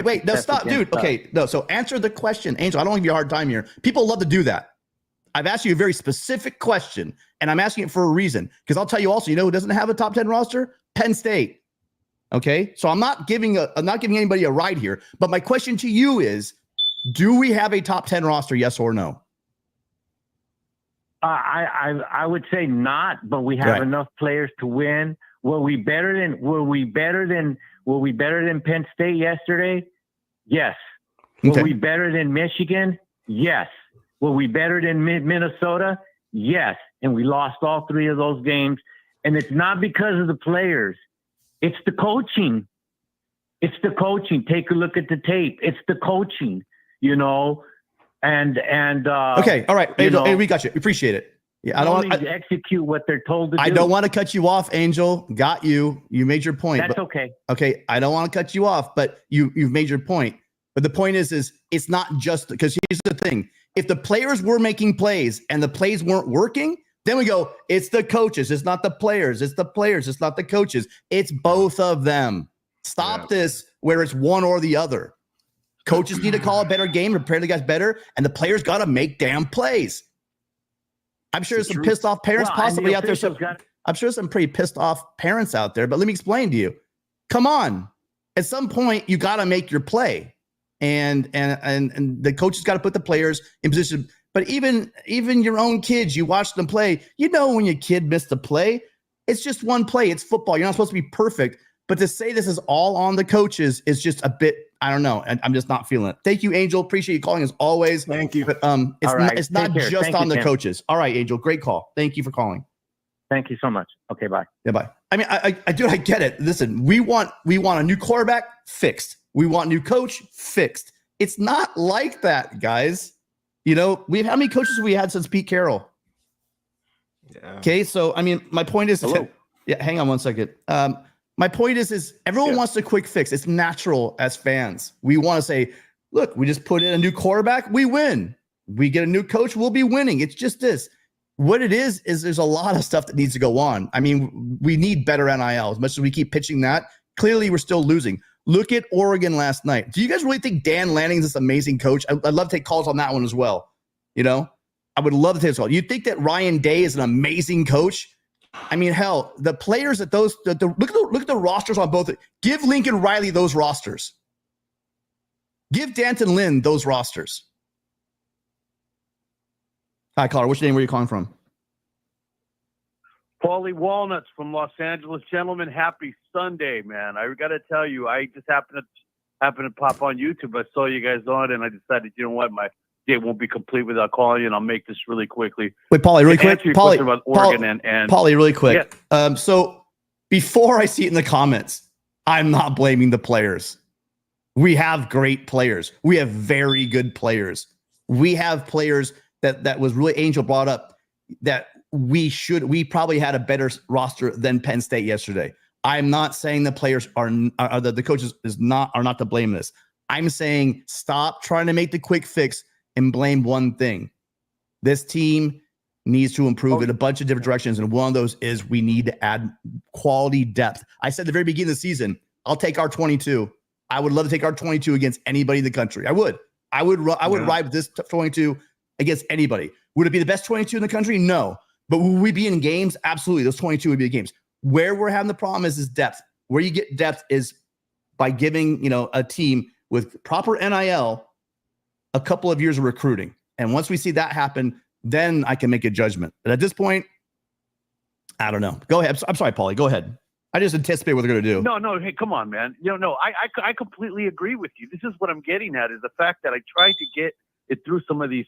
wait. No, stop, dude. Okay, no. So answer the question, Angel. I don't want to give you a hard time here. People love to do that. I've asked you a very specific question, and I'm asking it for a reason. Because I'll tell you also, who doesn't have a top 10 roster? Penn State. Okay, so I'm not giving anybody a ride here. But my question to you is, do we have a top 10 roster? Yes or no? I would say not, but we have enough players to win. Were we better than Penn State yesterday? Yes. Okay. Were we better than Michigan? Yes. Were we better than Minnesota? Yes. And we lost all 3 of those games. And it's not because of the players. It's the coaching. Take a look at the tape. It's the coaching, And okay, all right, Angel, we got you. Appreciate it. Yeah, I don't want to execute what they're told to do. I don't want to cut you off, Angel. Got you. You made your point. That's okay. Okay, I don't want to cut you off, but you've made your point. But the point is it's not just because here's the thing: if the players were making plays and the plays weren't working, then we go, it's the coaches. It's not the players. It's the players. It's not the coaches. It's both of them. Stop this where it's one or the other. Coaches need to call a better game, prepare the guys better, and the players got to make damn plays. I'm sure there's some pissed off parents possibly out there. So I'm sure some pretty pissed off parents out there, but let me explain to you. Come on. At some point, you got to make your play. And the coaches got to put the players in position. But even your own kids, you watch them play, you know when your kid missed a play, it's just one play. It's football. You're not supposed to be perfect. But to say this is all on the coaches is just a bit, I don't know. And I'm just not feeling it. Thank you, Angel. Appreciate you calling as always. Thank you. But it's not just on the coaches. All right, Angel. Great call. Thank you for calling. Thank you so much. Okay, bye. Yeah, bye. I mean, I get it. Listen, we want a new quarterback fixed. We want a new coach fixed. It's not like that, guys. You know, how many coaches have we had since Pete Carroll? Yeah. Okay, so I mean, my point is, yeah, hang on one second. My point is everyone wants a quick fix. It's natural as fans. We want to say, look, we just put in a new quarterback, we win. We get a new coach, we'll be winning. It's just this. What it is there's a lot of stuff that needs to go on. I mean, we need better NIL. As much as we keep pitching that, clearly we're still losing. Look at Oregon last night. Do you guys really think Dan Lanning's this amazing coach? I'd love to take calls on that one as well. You know, I would love to take this call. You think that Ryan Day is an amazing coach? I mean, hell, the players at look at the rosters on both. Give Lincoln Riley those rosters. Give Danton Lynn those rosters. Hi, caller. What's your name? Where are you calling from? Paulie Walnuts from Los Angeles. Gentlemen, happy Sunday, man. I got to tell you, I just happened to pop on YouTube. I saw you guys on, and I decided, you know what, my day won't be complete without calling you, and I'll make this really quickly. Wait, Paulie, really quick. Paulie, about Oregon and Paulie, really quick. Yeah. So before I see it in the comments, I'm not blaming the players. We have great players. We have very good players. We have players that was really Angel brought up that we probably had a better roster than Penn State yesterday. I'm not saying the players are the coaches are not to blame this. I'm saying stop trying to make the quick fix and blame one thing. This team needs to improve in a bunch of different directions, and one of those is we need to add quality depth. I said at the very beginning of the season, I'll take our 22. I would love to take our 22 against anybody in the country. I would ride with this 22 against anybody. Would it be the best 22 in the country? No. But will we be in games? Absolutely. Those 22 would be the games. Where we're having the problem is depth. Where you get depth is by giving, a team with proper NIL a couple of years of recruiting. And once we see that happen, then I can make a judgment. But at this point, I don't know. Go ahead. I'm sorry, Paulie. Go ahead. I just anticipate what they're going to do. No. Hey, come on, man. I completely agree with you. This is what I'm getting at, is the fact that I tried to get it through some of these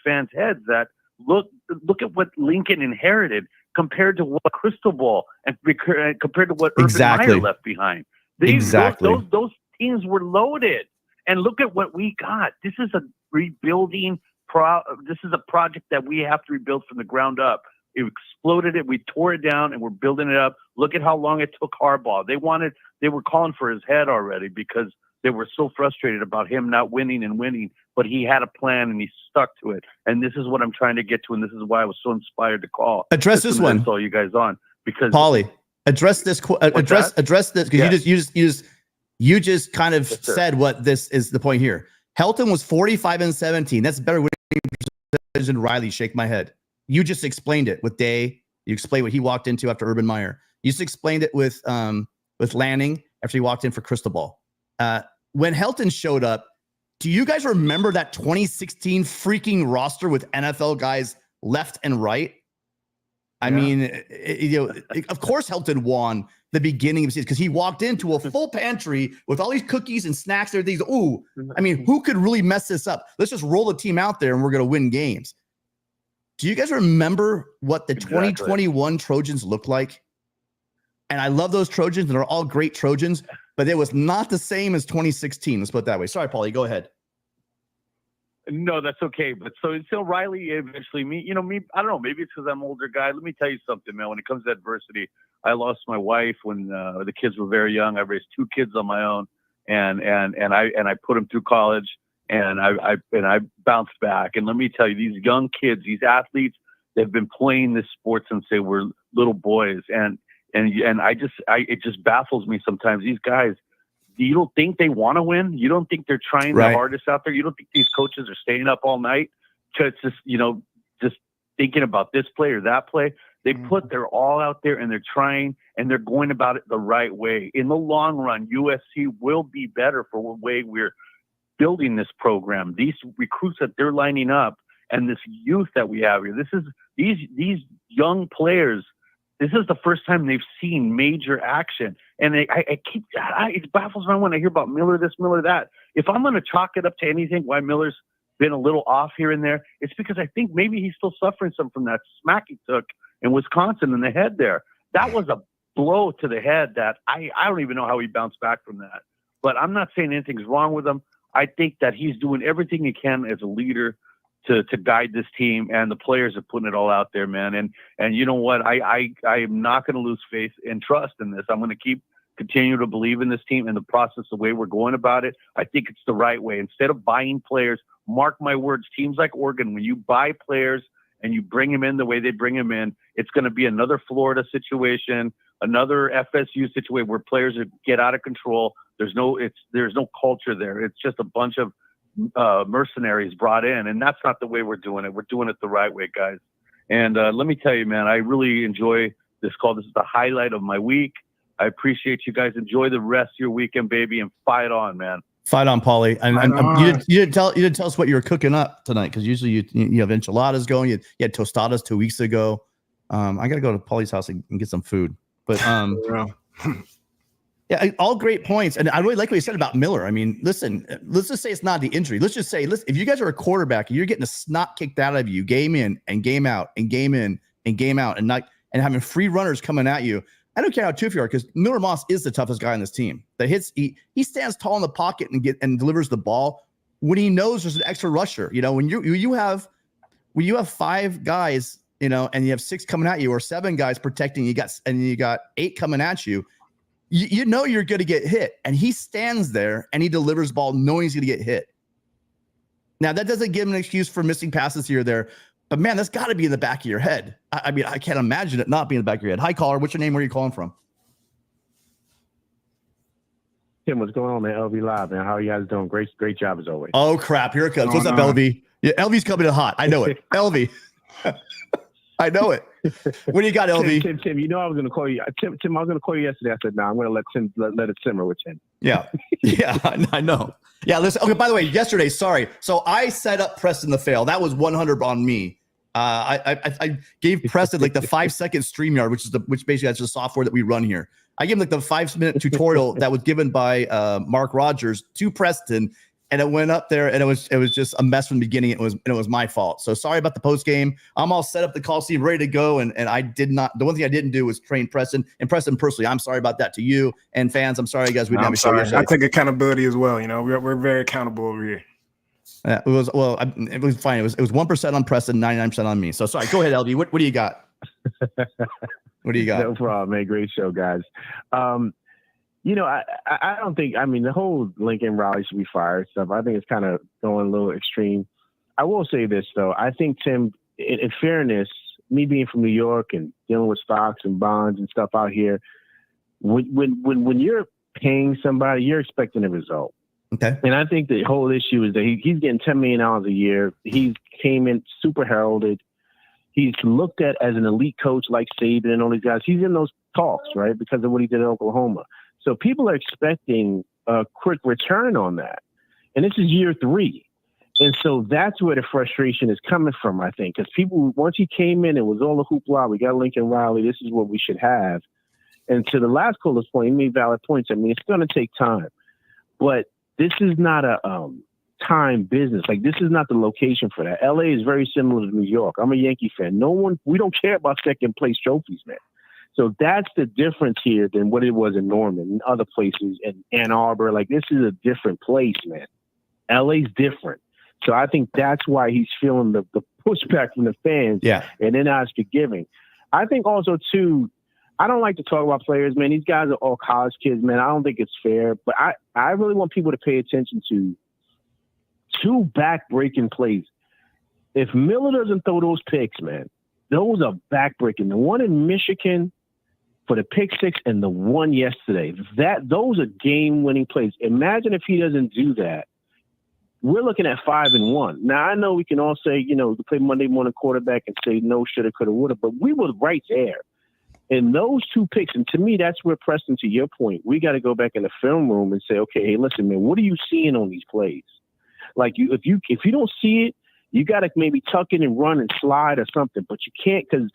fans' heads that look at what Lincoln inherited compared to what Cristobal and compared to what Urban Meyer left behind. Those teams were loaded. And look at what we got. This is a rebuilding this is a project that we have to rebuild from the ground up. It exploded it. We tore it down and we're building it up. Look at how long it took Harbaugh. They were calling for his head already because they were so frustrated about him not winning, but he had a plan and he stuck to it. And this is what I'm trying to get to. And this is why I was so inspired to call. Address this one. I saw you guys on because Paulie, address this, address this. Because you just kind of said what this is the point here. Helton was 45-17. That's better winning percentage than Riley. Shake my head. You just explained it with Day. You explained what he walked into after Urban Meyer. You just explained it with Lanning after he walked in for Cristobal. When Helton showed up, do you guys remember that 2016 freaking roster with NFL guys left and right? I mean, of course Helton won the beginning of the season because he walked into a full pantry with all these cookies and snacks and everything. Ooh, I mean, who could really mess this up? Let's just roll the team out there and we're going to win games. Do you guys remember what the 2021 Trojans looked like? And I love those Trojans, and they're all great Trojans, but it was not the same as 2016. Let's put it that way. Sorry, Paulie, go ahead. No, that's okay. But so Riley eventually, I don't know, maybe it's because I'm an older guy. Let me tell you something, man. When it comes to adversity, I lost my wife when the kids were very young. I raised 2 kids on my own, and I put them through college, and I bounced back. And let me tell you, these young kids, these athletes, they've been playing this sport since they were little boys, and it just baffles me sometimes. These guys, you don't think they want to win? You don't think they're trying Right. the hardest out there? You don't think these coaches are staying up all night to just, just thinking about this play or that play? They put their all out there and they're trying and they're going about it the right way. In the long run, USC will be better for the way we're building this program. These recruits that they're lining up and this youth that we have here, these young players, this is the first time they've seen major action. And it baffles me when I hear about Miller this, Miller that. If I'm going to chalk it up to anything, why Miller's been a little off here and there, it's because I think maybe he's still suffering some from that smack he took in Wisconsin in the head there. That was a blow to the head that I don't even know how he bounced back from that. But I'm not saying anything's wrong with him. I think that he's doing everything he can as a leader to guide this team, and the players are putting it all out there, man. And you know what? I am not going to lose faith and trust in this. I'm going to continue to believe in this team and the process, the way we're going about it. I think it's the right way. Instead of buying players, mark my words, teams like Oregon, when you buy players and you bring them in the way they bring them in, it's going to be another Florida situation, another FSU situation where players get out of control. There's no culture there. It's just a bunch of mercenaries brought in, and that's not the way we're doing it. We're doing it the right way, guys. And let me tell you, man, I really enjoy this call. This is the highlight of my week. I appreciate you guys. Enjoy the rest of your weekend, baby, and fight on, man. Fight on, Paulie. And you didn't tell us what you were cooking up tonight, because usually you have enchiladas going. You had tostadas 2 weeks ago. I got to go to Paulie's house and get some food. But yeah, all great points. And I really like what you said about Miller. I mean, listen, let's just say it's not the injury. Let's just say, listen, if you guys are a quarterback and you're getting the snot kicked out of you game in and game out and game in and game out and having free runners coming at you, I don't care how tough you are, because Miller Moss is the toughest guy on this team. He stands tall in the pocket and delivers the ball when he knows there's an extra rusher. When you have 5 guys, and you have 6 coming at you, or 7 guys protecting you, you got 8 coming at you. You know you're going to get hit, and he stands there and he delivers ball knowing he's going to get hit. Now, that doesn't give him an excuse for missing passes here or there, but man, that's got to be in the back of your head. I mean, I can't imagine it not being in the back of your head. Hi, caller. What's your name? Where are you calling from? Tim, what's going on, man? LV Live, man. How are you guys doing? Great job as always. Oh, crap. Here it comes. What's up, LV? Yeah, LV's coming in hot. I know it. LV. I know it. What do you got, LV? Tim, you know I was going to call you. Tim, I was going to call you yesterday. I said, no, I'm going to let it simmer with Tim. Yeah. Yeah, I know. Yeah, listen. Okay, by the way, yesterday, sorry. So I set up Preston to fail. That was 100 on me. I gave Preston like the 5-second StreamYard, which basically that's the software that we run here. I gave him like the 5-minute tutorial that was given by Mark Rogers to Preston, and it went up there, and it was just a mess from the beginning. It was my fault. So sorry about the post game. I'm all set up, the call scene ready to go, and I did not. The one thing I didn't do was train Preston, and Preston personally. I'm sorry about that to you and fans. I'm sorry, guys. We didn't have a show yesterday. I take accountability as well. We're very accountable over here. It was fine. It was 1% on Preston, 99% on me. So sorry. Go ahead, LB. What do you got? What do you got? No problem, man. Great show, guys. I don't think, the whole Lincoln Riley should be fired stuff, I think it's kind of going a little extreme. I will say this, though. I think, Tim, in fairness, me being from New York and dealing with stocks and bonds and stuff out here, when you're paying somebody, you're expecting a result. Okay. And I think the whole issue is that he's getting $10 million a year. He came in super heralded. He's looked at as an elite coach like Saban and all these guys. He's in those talks, right, because of what he did in Oklahoma. So people are expecting a quick return on that. And this is year 3. And so that's where the frustration is coming from, I think, because people, once he came in, it was all a hoopla. We got Lincoln Riley. This is what we should have. And to the last caller's point, he made valid points. It's going to take time. But this is not a time business. Like, this is not the location for that. LA is very similar to New York. I'm a Yankee fan. We don't care about second place trophies, man. So that's the difference here than what it was in Norman and other places in Ann Arbor. Like, this is a different place, man. LA's different. So I think that's why he's feeling the pushback from the fans. Yeah. And they're not as forgiving. I think also, too, I don't like to talk about players, man. These guys are all college kids, man. I don't think it's fair. But I really want people to pay attention to 2 back-breaking plays. If Miller doesn't throw those picks, man, those are back-breaking. The one in Michigan for the pick six and the one yesterday. Those are game-winning plays. Imagine if he doesn't do that. We're looking at 5-1. Now, I know we can all say, we play Monday morning quarterback and say no, shoulda, coulda, woulda, but we were right there. And those two picks, and to me, that's where, Preston, to your point, we got to go back in the film room and say, okay, hey, listen, man, what are you seeing on these plays? Like, if you don't see it, you got to maybe tuck in and run and slide or something, but you can't because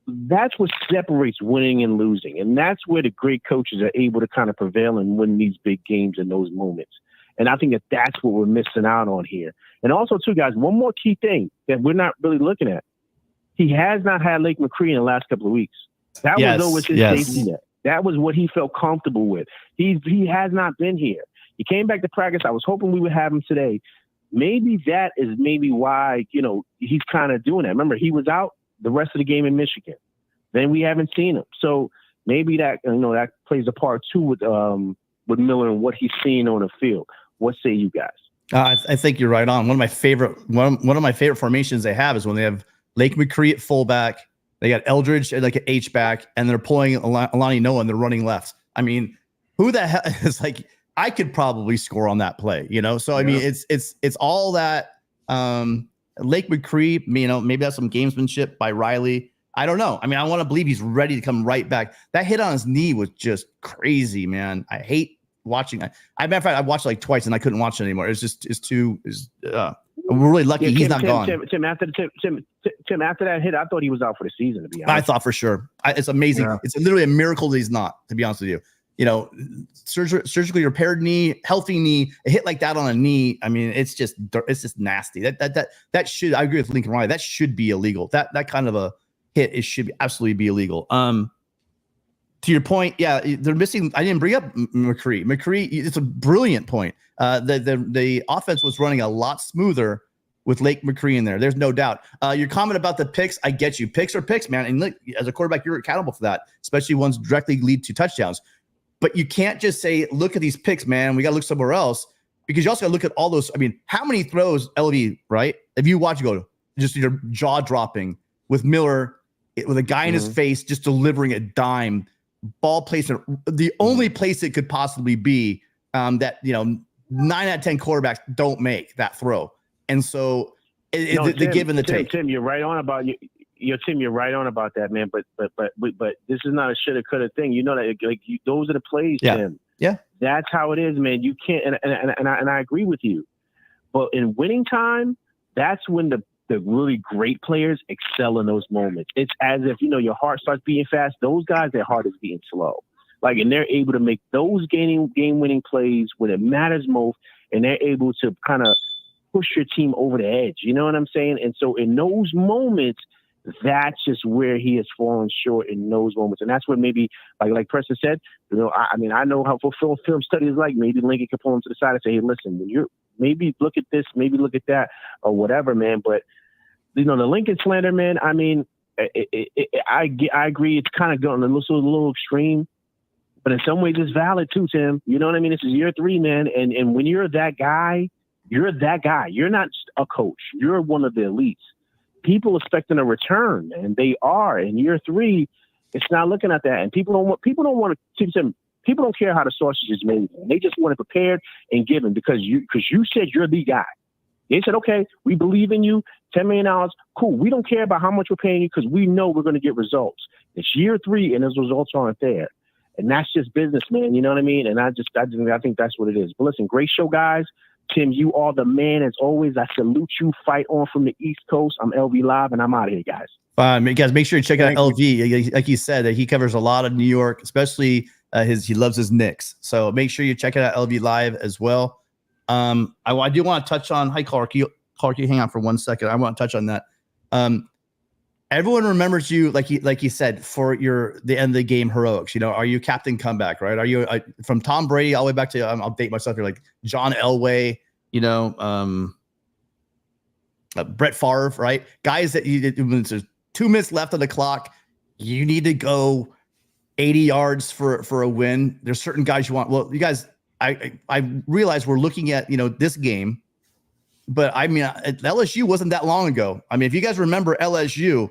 that's what separates winning and losing. And that's where the great coaches are able to kind of prevail and win these big games in those moments. And I think that's what we're missing out on here. And also, too, guys, one more key thing that we're not really looking at. He has not had Lake McCree in the last couple of weeks. That was always his safety net. That was what he felt comfortable with. He has not been here. He came back to practice. I was hoping we would have him today. Maybe that is why, he's kind of doing that. Remember, he was out the rest of the game in Michigan. Then we haven't seen him. So maybe that, that plays a part too with Miller and what he's seeing on the field. What say you guys? I think you're right on. One of my favorite formations they have is when they have Lake McCree at fullback. They got Eldridge at like an H-back, and they're pulling Alani Noah and they're running left. I mean, who the hell is like, I could probably score on that play, So, I mean, it's all that Lake McCree, maybe that's some gamesmanship by Riley. I don't know. I mean, I want to believe he's ready to come right back. That hit on his knee was just crazy, man. I hate watching. Matter of fact, I watched it like twice and I couldn't watch it anymore. We're really lucky he's not gone. Tim, after that hit, I thought he was out for the season, to be honest. I thought for sure. It's amazing. Yeah. It's literally a miracle that he's not, to be honest with you. Surgically repaired knee, healthy knee, a hit like that on a knee. I mean, it's just nasty. That should, I agree with Lincoln Riley. That should be illegal. That kind of a hit, should absolutely be illegal. To your point, yeah, they're missing. I didn't bring up McCree. McCree, it's a brilliant point. The offense was running a lot smoother with Lake McCree in there. There's no doubt. Your comment about the picks, I get you. Picks are picks, man. And look, as a quarterback, you're accountable for that, especially ones directly lead to touchdowns. But you can't just say, look at these picks, man. We got to look somewhere else, because you also got to look at all those. I mean, how many throws, LV, right? If you watch, just your jaw dropping with Miller, with a guy in his face, just delivering a dime, ball placement, the only place it could possibly be that 9 out of 10 quarterbacks don't make that throw. And so the give and the take. Tim, you're right on about Tim, you're right on about that, man. But this is not a shoulda coulda thing. Those are the plays, yeah. Tim. Yeah, that's how it is, man. You can't, and I agree with you. But in winning time, that's when the really great players excel in those moments. It's as if, your heart starts beating fast. Those guys, their heart is beating slow. And they're able to make those game-winning plays when it matters most, and they're able to kind of push your team over the edge. You know what I'm saying? And so in those moments, that's just where he has fallen short in those moments. And that's what maybe, like Preston said, I know how film study is like. Maybe Lincoln can pull him to the side and say, hey, listen, when you're maybe look at this, maybe look at that, or whatever, man. But, the Lincoln slander, man, I mean, I agree. It's kind of going a little extreme, but in some ways it's valid too, Tim. You know what I mean? This is year 3, man. And when you're that guy, you're that guy. You're not a coach. You're one of the elites. People expecting a return, and they are. In year 3, it's not looking at that. And people don't want to, people don't care how the sausage is made. They just want it prepared and given because you said you're the guy. They said, okay, we believe in you, $10 million, cool. We don't care about how much we're paying you because we know we're going to get results. It's year 3 and those results aren't there. And that's just business, man. You know what I mean? And I think that's what it is. But listen, great show, guys. Tim, you are the man as always. I salute you. Fight on from the East Coast. I'm LV Live, and I'm out of here, guys. Guys, make sure you check out LV. Like you said, he covers a lot of New York, especially he loves his Knicks. So make sure you check it out, LV Live as well. I do want to touch on, hi, Clark, you hang on for 1 second. I want to touch on that. Everyone remembers you, like you said, for the end of the game heroics. Are you Captain Comeback, right? Are you from Tom Brady all the way back to, I'll date myself here, like John Elway, Brett Favre, right? Guys that when there's 2 minutes left on the clock, you need to go 80 yards for a win. There's certain guys you want. Well, you guys, I realize we're looking at, this game, but I mean, LSU wasn't that long ago. I mean, if you guys remember LSU,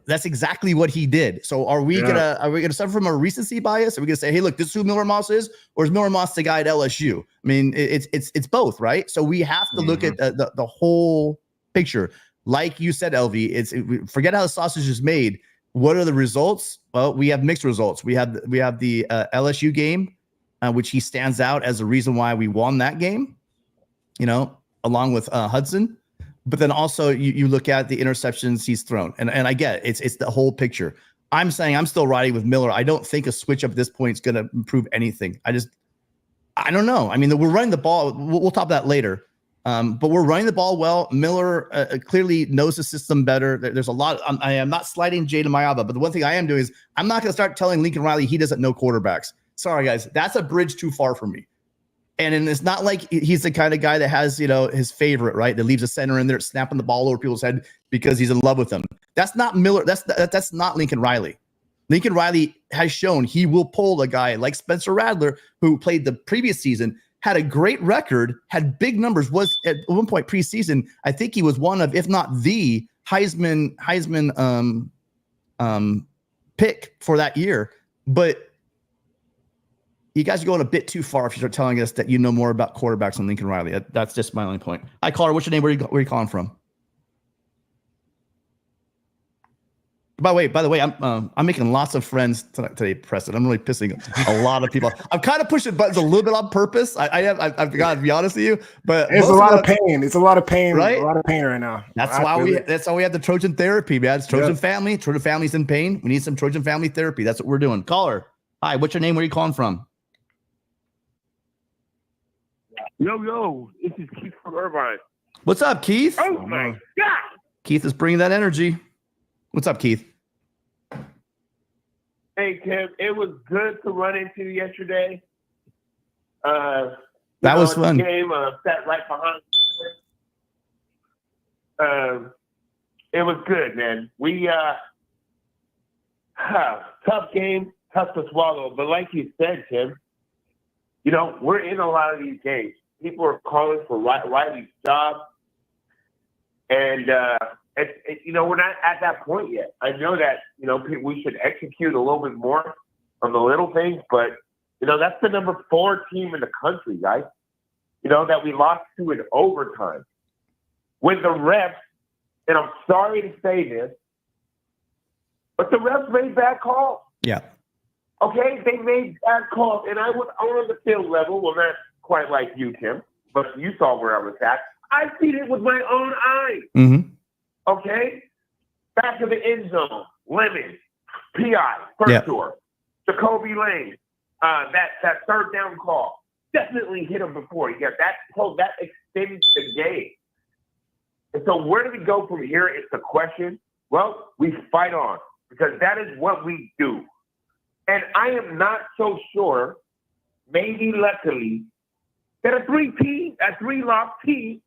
That's exactly what he did. So are we gonna suffer from a recency bias? Are we gonna say, hey, look, this is who Miller Moss is, or is Miller Moss the guy at LSU? I mean, it's both, right? So we have to look at the whole picture. Like you said, LV, forget how the sausage is made. What are the results? Well, we have mixed results. We have the LSU game, which he stands out as the reason why we won that game, along with Hudson. But then also you look at the interceptions he's thrown. And I get it. It's the whole picture. I'm saying I'm still riding with Miller. I don't think a switch up at this point is going to improve anything. I don't know. I mean, we're running the ball. We'll talk about that later. But we're running the ball well. Miller clearly knows the system better. There's a lot. I am not sliding Jay to Mayaba, but the one thing I am doing is I'm not going to start telling Lincoln Riley he doesn't know quarterbacks. Sorry, guys. That's a bridge too far for me. And it's not like he's the kind of guy that has, his favorite, right? That leaves a center in there snapping the ball over people's head because he's in love with them. That's not Miller. That's not Lincoln Riley. Lincoln Riley has shown he will pull a guy like Spencer Rattler, who played the previous season, had a great record, had big numbers, was at one point preseason. I think he was one of, if not the Heisman pick for that year. But you guys are going a bit too far if you start telling us that you know more about quarterbacks than Lincoln Riley. That's just my only point. Hi, caller. What's your name? Where are you calling from? By the way, I'm making lots of friends today, Preston. I'm really pissing a lot of people. I'm kind of pushing buttons a little bit on purpose. I've got to be honest with you, but it's a lot of pain. It's a lot of pain, right? A lot of pain right now. That's why we have the Trojan Therapy, man. It's Trojan Family. Trojan Family's in pain. We need some Trojan Family Therapy. That's what we're doing. Caller. Hi, what's your name? Where are you calling from? Yo, this is Keith from Irvine. What's up, Keith? Oh my God. Keith is bringing that energy. What's up, Keith? Hey, Tim, it was good to run into yesterday. That was fun. Game sat right behind. It was good, man. We tough game, tough to swallow. But like you said, Tim, we're in a lot of these games. People are calling for Riley's job, and we're not at that point yet. I know that we should execute a little bit more on the little things, but that's the number 4 team in the country, guys. That we lost to in overtime with the refs. And I'm sorry to say this, but the refs made bad calls. Yeah. Okay, they made bad calls, and I was on the field level. Well, not quite like you, Tim, but you saw where I was at. I seen it with my own eyes. Mm-hmm. Okay, back to the end zone, Lemon, PI, first door, Jacoby Lane, that third down call definitely hit him before. He got that extended the game. And so where do we go from here is the question. Well, we fight on because that is what we do. And I am not so sure, maybe luckily, that a 3-loss team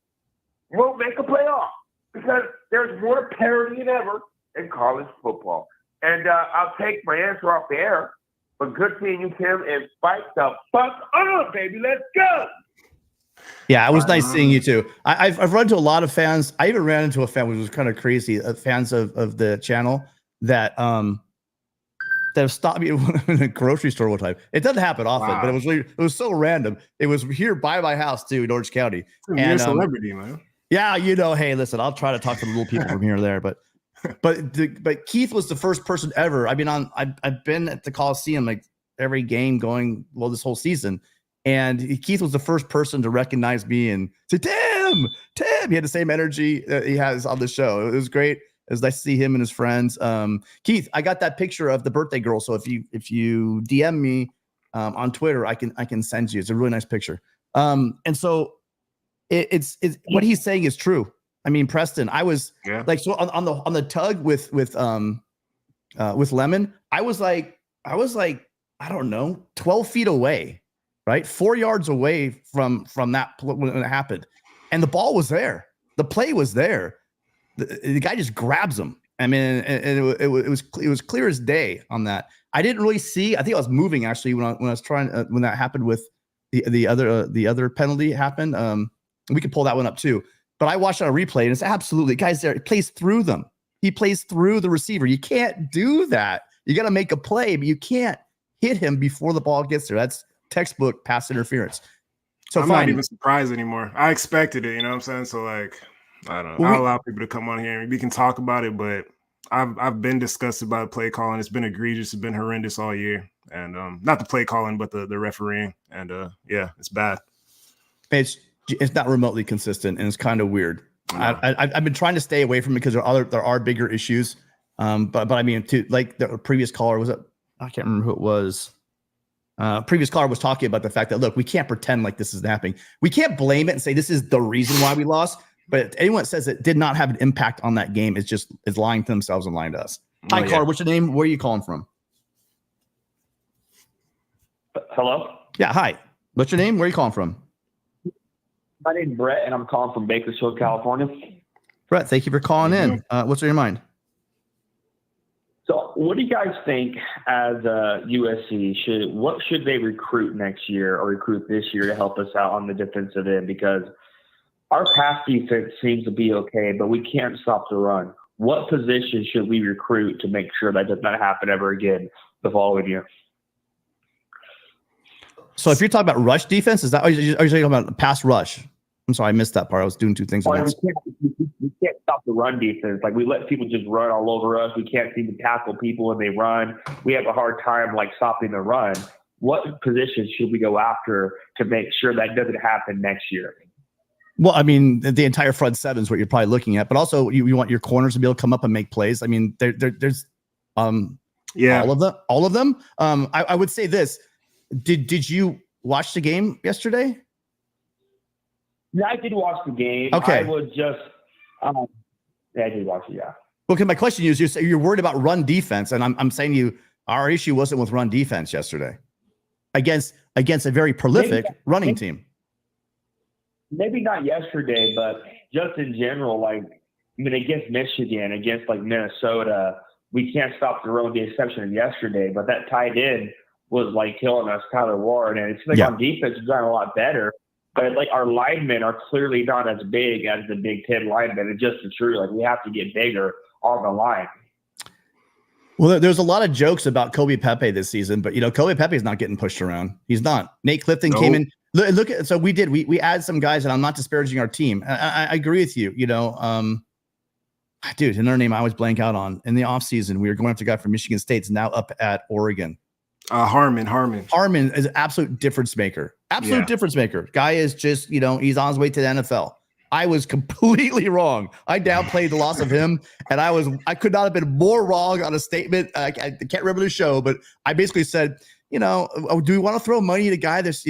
will make a playoff because there's more parity than ever in college football. And I'll take my answer off the air, but good seeing you, Tim, and fight the fuck on, baby. Let's go. Yeah, it was nice seeing you too. I've run into a lot of fans. I even ran into a fan, which was kind of crazy, fans of the channel that have stopped me in a grocery store one time. It doesn't happen often, but it was so random. It was here by my house too in Orange County. You're a celebrity, man. Yeah, hey, listen, I'll try to talk to the little people from here or there, but Keith was the first person ever. I mean, I've been at the Coliseum like every game going this whole season, and Keith was the first person to recognize me and say, Tim. He had the same energy that he has on the show. It was great. It was nice to see him and his friends. Keith, I got that picture of the birthday girl. So if you DM me on Twitter, I can send you. It's a really nice picture. And so it's what he's saying is true. I mean, Preston, I was like, so on the tug with Lemon, I was like, I don't know, 12 feet away, right? 4 yards away from that when it happened. And the ball was there. The play was there. The guy just grabs him. I mean, and it was clear as day on that. I didn't really see. I think I was moving actually when I was trying when that happened with the other penalty happened. We could pull that one up too. But I watched on a replay and it's absolutely guys there. It plays through them. he plays through the receiver. You can't do that. You got to make a play, but you can't hit him before the ball gets there. That's textbook pass interference. So I'm not even surprised anymore. I expected it, you know what I'm saying? So like, I don't know. I'll allow people to come on here and we can talk about it, but I've been disgusted by the play calling. It's been egregious. It's been horrendous all year. And not the play calling, but the refereeing. And yeah, it's bad. It's not remotely consistent, and it's kind of weird. I've been trying to stay away from it because there are bigger issues. But I mean, like the previous caller, was it? I can't remember who it was. Previous caller was talking about the fact that, look, we can't pretend like this is happening. We can't blame it and say this is the reason why we lost. But anyone that says it did not have an impact on that game is lying to themselves and lying to us. Hi, caller. What's your name? Where are you calling from? Hello? Yeah, hi. What's your name? Where are you calling from? My name's Brett, and I'm calling from Bakersfield, California. Brett, thank you for calling in. What's on your mind? So what do you guys think as USC? What should they recruit next year or recruit this year to help us out on the defensive end? Because our pass defense seems to be okay, but we can't stop the run. What position should we recruit to make sure that does not happen ever again the following year? So if you're talking about rush defense, is that are you talking about pass rush? I'm sorry, I missed that part. I was doing two things at once. We can't stop the run defense. Like, we let people just run all over us. We can't seem to tackle people when they run. We have a hard time like stopping the run. What positions should we go after to make sure that doesn't happen next year? Well, I mean, the entire front seven is what you're probably looking at, but also you want your corners to be able to come up and make plays. I mean, there's all of them. I would say this. Did you watch the game yesterday? Yeah, I did watch the game. Okay. I was just yeah, I did watch it, yeah. Okay, my question is, you're worried about run defense, and I'm saying to you, our issue wasn't with run defense yesterday against a very prolific running team. Maybe not yesterday, but just in general, like, I mean, against Michigan, against like Minnesota, we can't stop the run with the exception of yesterday, but that tight end was like killing us, Tyler Ward, and it's like on defense we've gotten a lot better, but like our linemen are clearly not as big as the Big Ten linemen. It's just the truth. Like, we have to get bigger on the line. Well, there's a lot of jokes about Kobe Pepe this season, but Kobe Pepe is not getting pushed around. He's not. Nate Clifton came in. Look at, so we add some guys, and I'm not disparaging our team. I agree with you. Dude, another name I always blank out on. In the offseason, we were going after a guy from Michigan State, now up at Oregon. Harmon is an absolute difference maker. Difference maker. Guy is just, he's on his way to the NFL. I was completely wrong. I downplayed the loss of him, and I could not have been more wrong on a statement. I can't remember the show, but I basically said, do we want to throw money at a guy that's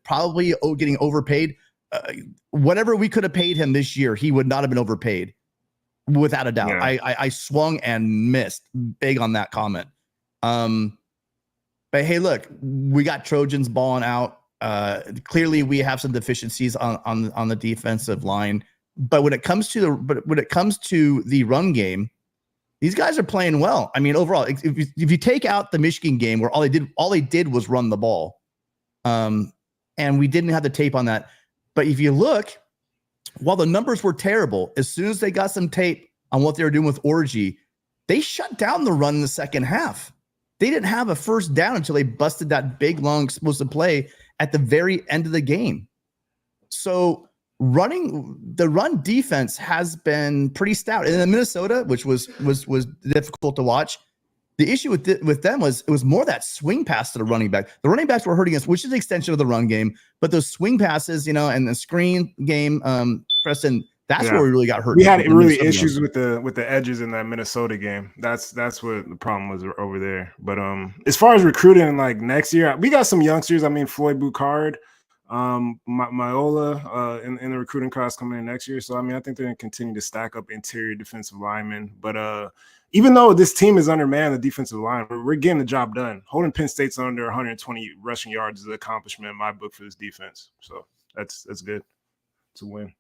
probably getting overpaid? Whatever we could have paid him this year, he would not have been overpaid, without a doubt. Yeah. I swung and missed big on that comment. But hey, look, we got Trojans balling out. Clearly, we have some deficiencies on the defensive line. But when it comes to the run game, these guys are playing well. I mean, overall, if you take out the Michigan game where all they did was run the ball, and we didn't have the tape on that. But if you look, while the numbers were terrible, as soon as they got some tape on what they were doing with Orgy, they shut down the run in the second half. They didn't have a first down until they busted that big, long, explosive play at the very end of the game. So the run defense has been pretty stout. And in Minnesota, which was difficult to watch, the issue with them was it was more that swing pass to the running back. The running backs were hurting us, which is the extension of the run game. But those swing passes, and the screen game, Preston, that's where we really got hurt. We had really issues with the edges in that Minnesota game. That's what the problem was over there. But as far as recruiting, like next year, we got some youngsters. I mean, Floyd Boucard, Myola in the recruiting class coming in next year. So I mean, I think they're going to continue to stack up interior defensive linemen. But even though this team is undermanned, the defensive line, we're getting the job done. Holding Penn State's under 120 rushing yards is an accomplishment in my book for this defense. So that's good. It's a win.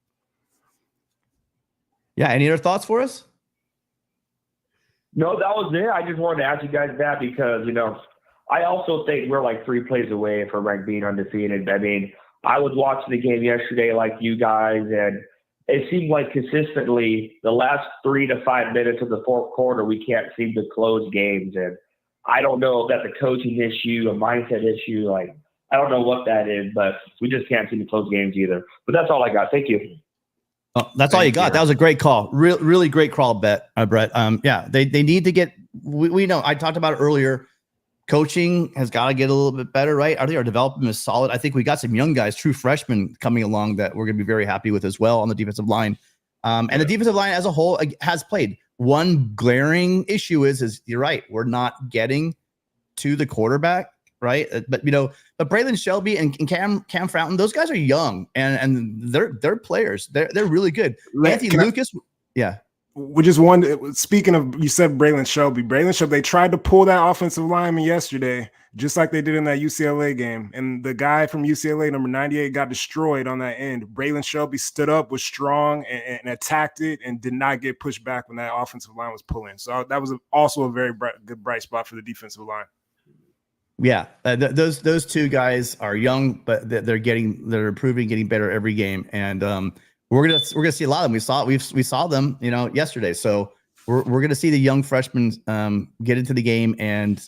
Yeah. Any other thoughts for us? No, that was it. I just wanted to ask you guys that because, I also think we're like 3 plays away from being undefeated. I mean, I was watching the game yesterday like you guys, and it seemed like consistently the last 3 to 5 minutes of the fourth quarter, we can't seem to close games. And I don't know if that's a coaching issue, a mindset issue. Like, I don't know what that is, but we just can't seem to close games either. But that's all I got. Thank you. Oh, that's all you got. That was a great call. Really great call, Brett. Yeah, they need to get. We know. I talked about it earlier. Coaching has got to get a little bit better, right? I think our development is solid. I think we got some young guys, true freshmen, coming along that we're going to be very happy with as well on the defensive line. And the defensive line as a whole has played. One glaring issue is you're right. We're not getting to the quarterback, right? But Braylon Shelby and Cam Fountain, those guys are young and they're players. They're really good. Anthony Lucas, yeah. We just wondered, speaking of, you said Braylon Shelby, they tried to pull that offensive lineman yesterday, just like they did in that UCLA game. And the guy from UCLA, number 98, got destroyed on that end. Braylon Shelby stood up, was strong, and attacked it, and did not get pushed back when that offensive line was pulling. So that was also a very good bright spot for the defensive line. Yeah, those two guys are young, but they're improving, getting better every game, and we're gonna see a lot of them. We saw them, yesterday. So we're gonna see the young freshmen get into the game and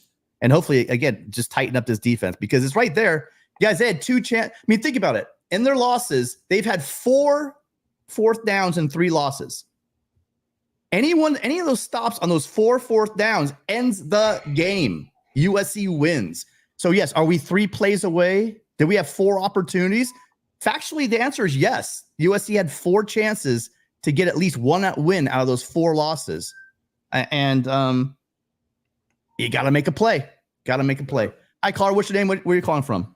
hopefully again just tighten up this defense because it's right there. Guys, they had 2 chances. I mean, think about it. In their losses, they've had 4 fourth downs and 3 losses. Any of those stops on those 4 fourth downs ends the game. USC wins. So yes, are we 3 plays away? Did we have 4 opportunities? Factually, the answer is yes. USC had 4 chances to get at least 1 win out of those 4 losses. And you got to make a play. Hi, caller. What's your name? Where are you calling from?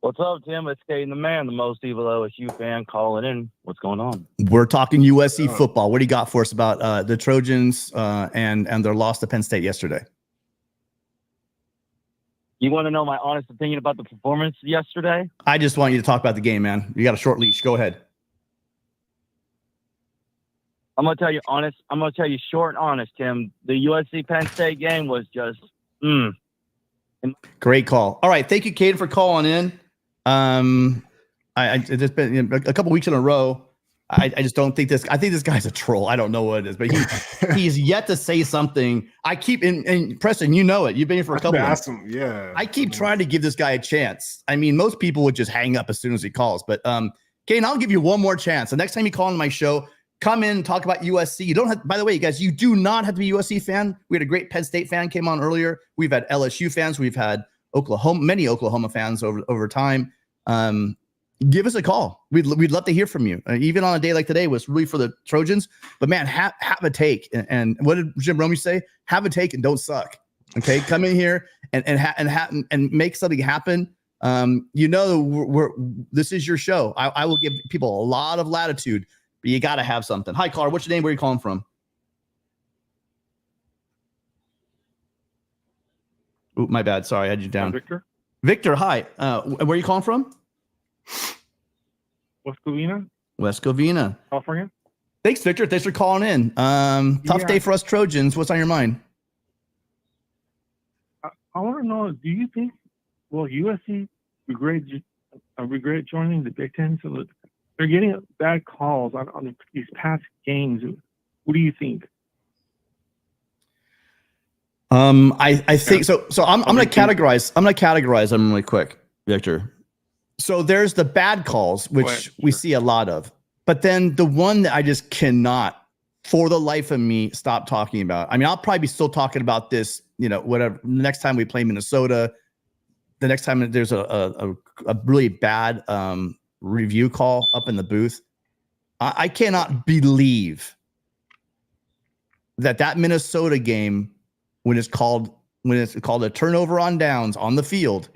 What's up, Tim? It's Caden the Man, the most evil OSU fan calling in. What's going on? We're talking USC football. What do you got for us about the Trojans and their loss to Penn State yesterday? You want to know my honest opinion about the performance yesterday? I just want you to talk about the game, man. You got a short leash. Go ahead. I'm going to tell you honest. I'm going to tell you short and honest, Tim. The USC Penn State game was just, Great call. All right. Thank you, Caden, for calling in. It's just been a couple weeks in a row. I just don't think I think this guy's a troll. I don't know what it is, but he's yet to say something. I keep in Preston, you know it. You've been here for a couple of months. Yeah. I keep trying to give this guy a chance. I mean, most people would just hang up as soon as he calls, but Caden, I'll give you one more chance. The next time you call on my show, come in and talk about USC. You don't have, by the way, you guys, you do not have to be a USC fan. We had a great Penn State fan came on earlier. We've had LSU fans. We've had many Oklahoma fans over time. Give us a call. We'd love to hear from you. Even on a day like today was really for the Trojans, but man, have a take. And what did Jim Rome say? Have a take and don't suck. Okay. Come in here and make something happen. This is your show. I will give people a lot of latitude, but you got to have something. Hi, caller. What's your name? Where are you calling from? Ooh, my bad. Sorry. I had you down. Victor. Hi. Where are you calling from? West Covina. California. Thanks, Victor. Thanks for calling in. Tough day for us Trojans. What's on your mind? I want to know, do you think, USC regret joining the Big Ten? So they're getting bad calls on these past games. What do you think? I think so. So I'm going to categorize them really quick, Victor. So there's the bad calls, which we see a lot of, but then the one that I just cannot, for the life of me, stop talking about. I mean, I'll probably be still talking about this, whatever. The next time we play Minnesota, the next time there's a really bad review call up in the booth. I cannot believe that Minnesota game, when it's called a turnover on downs on the field,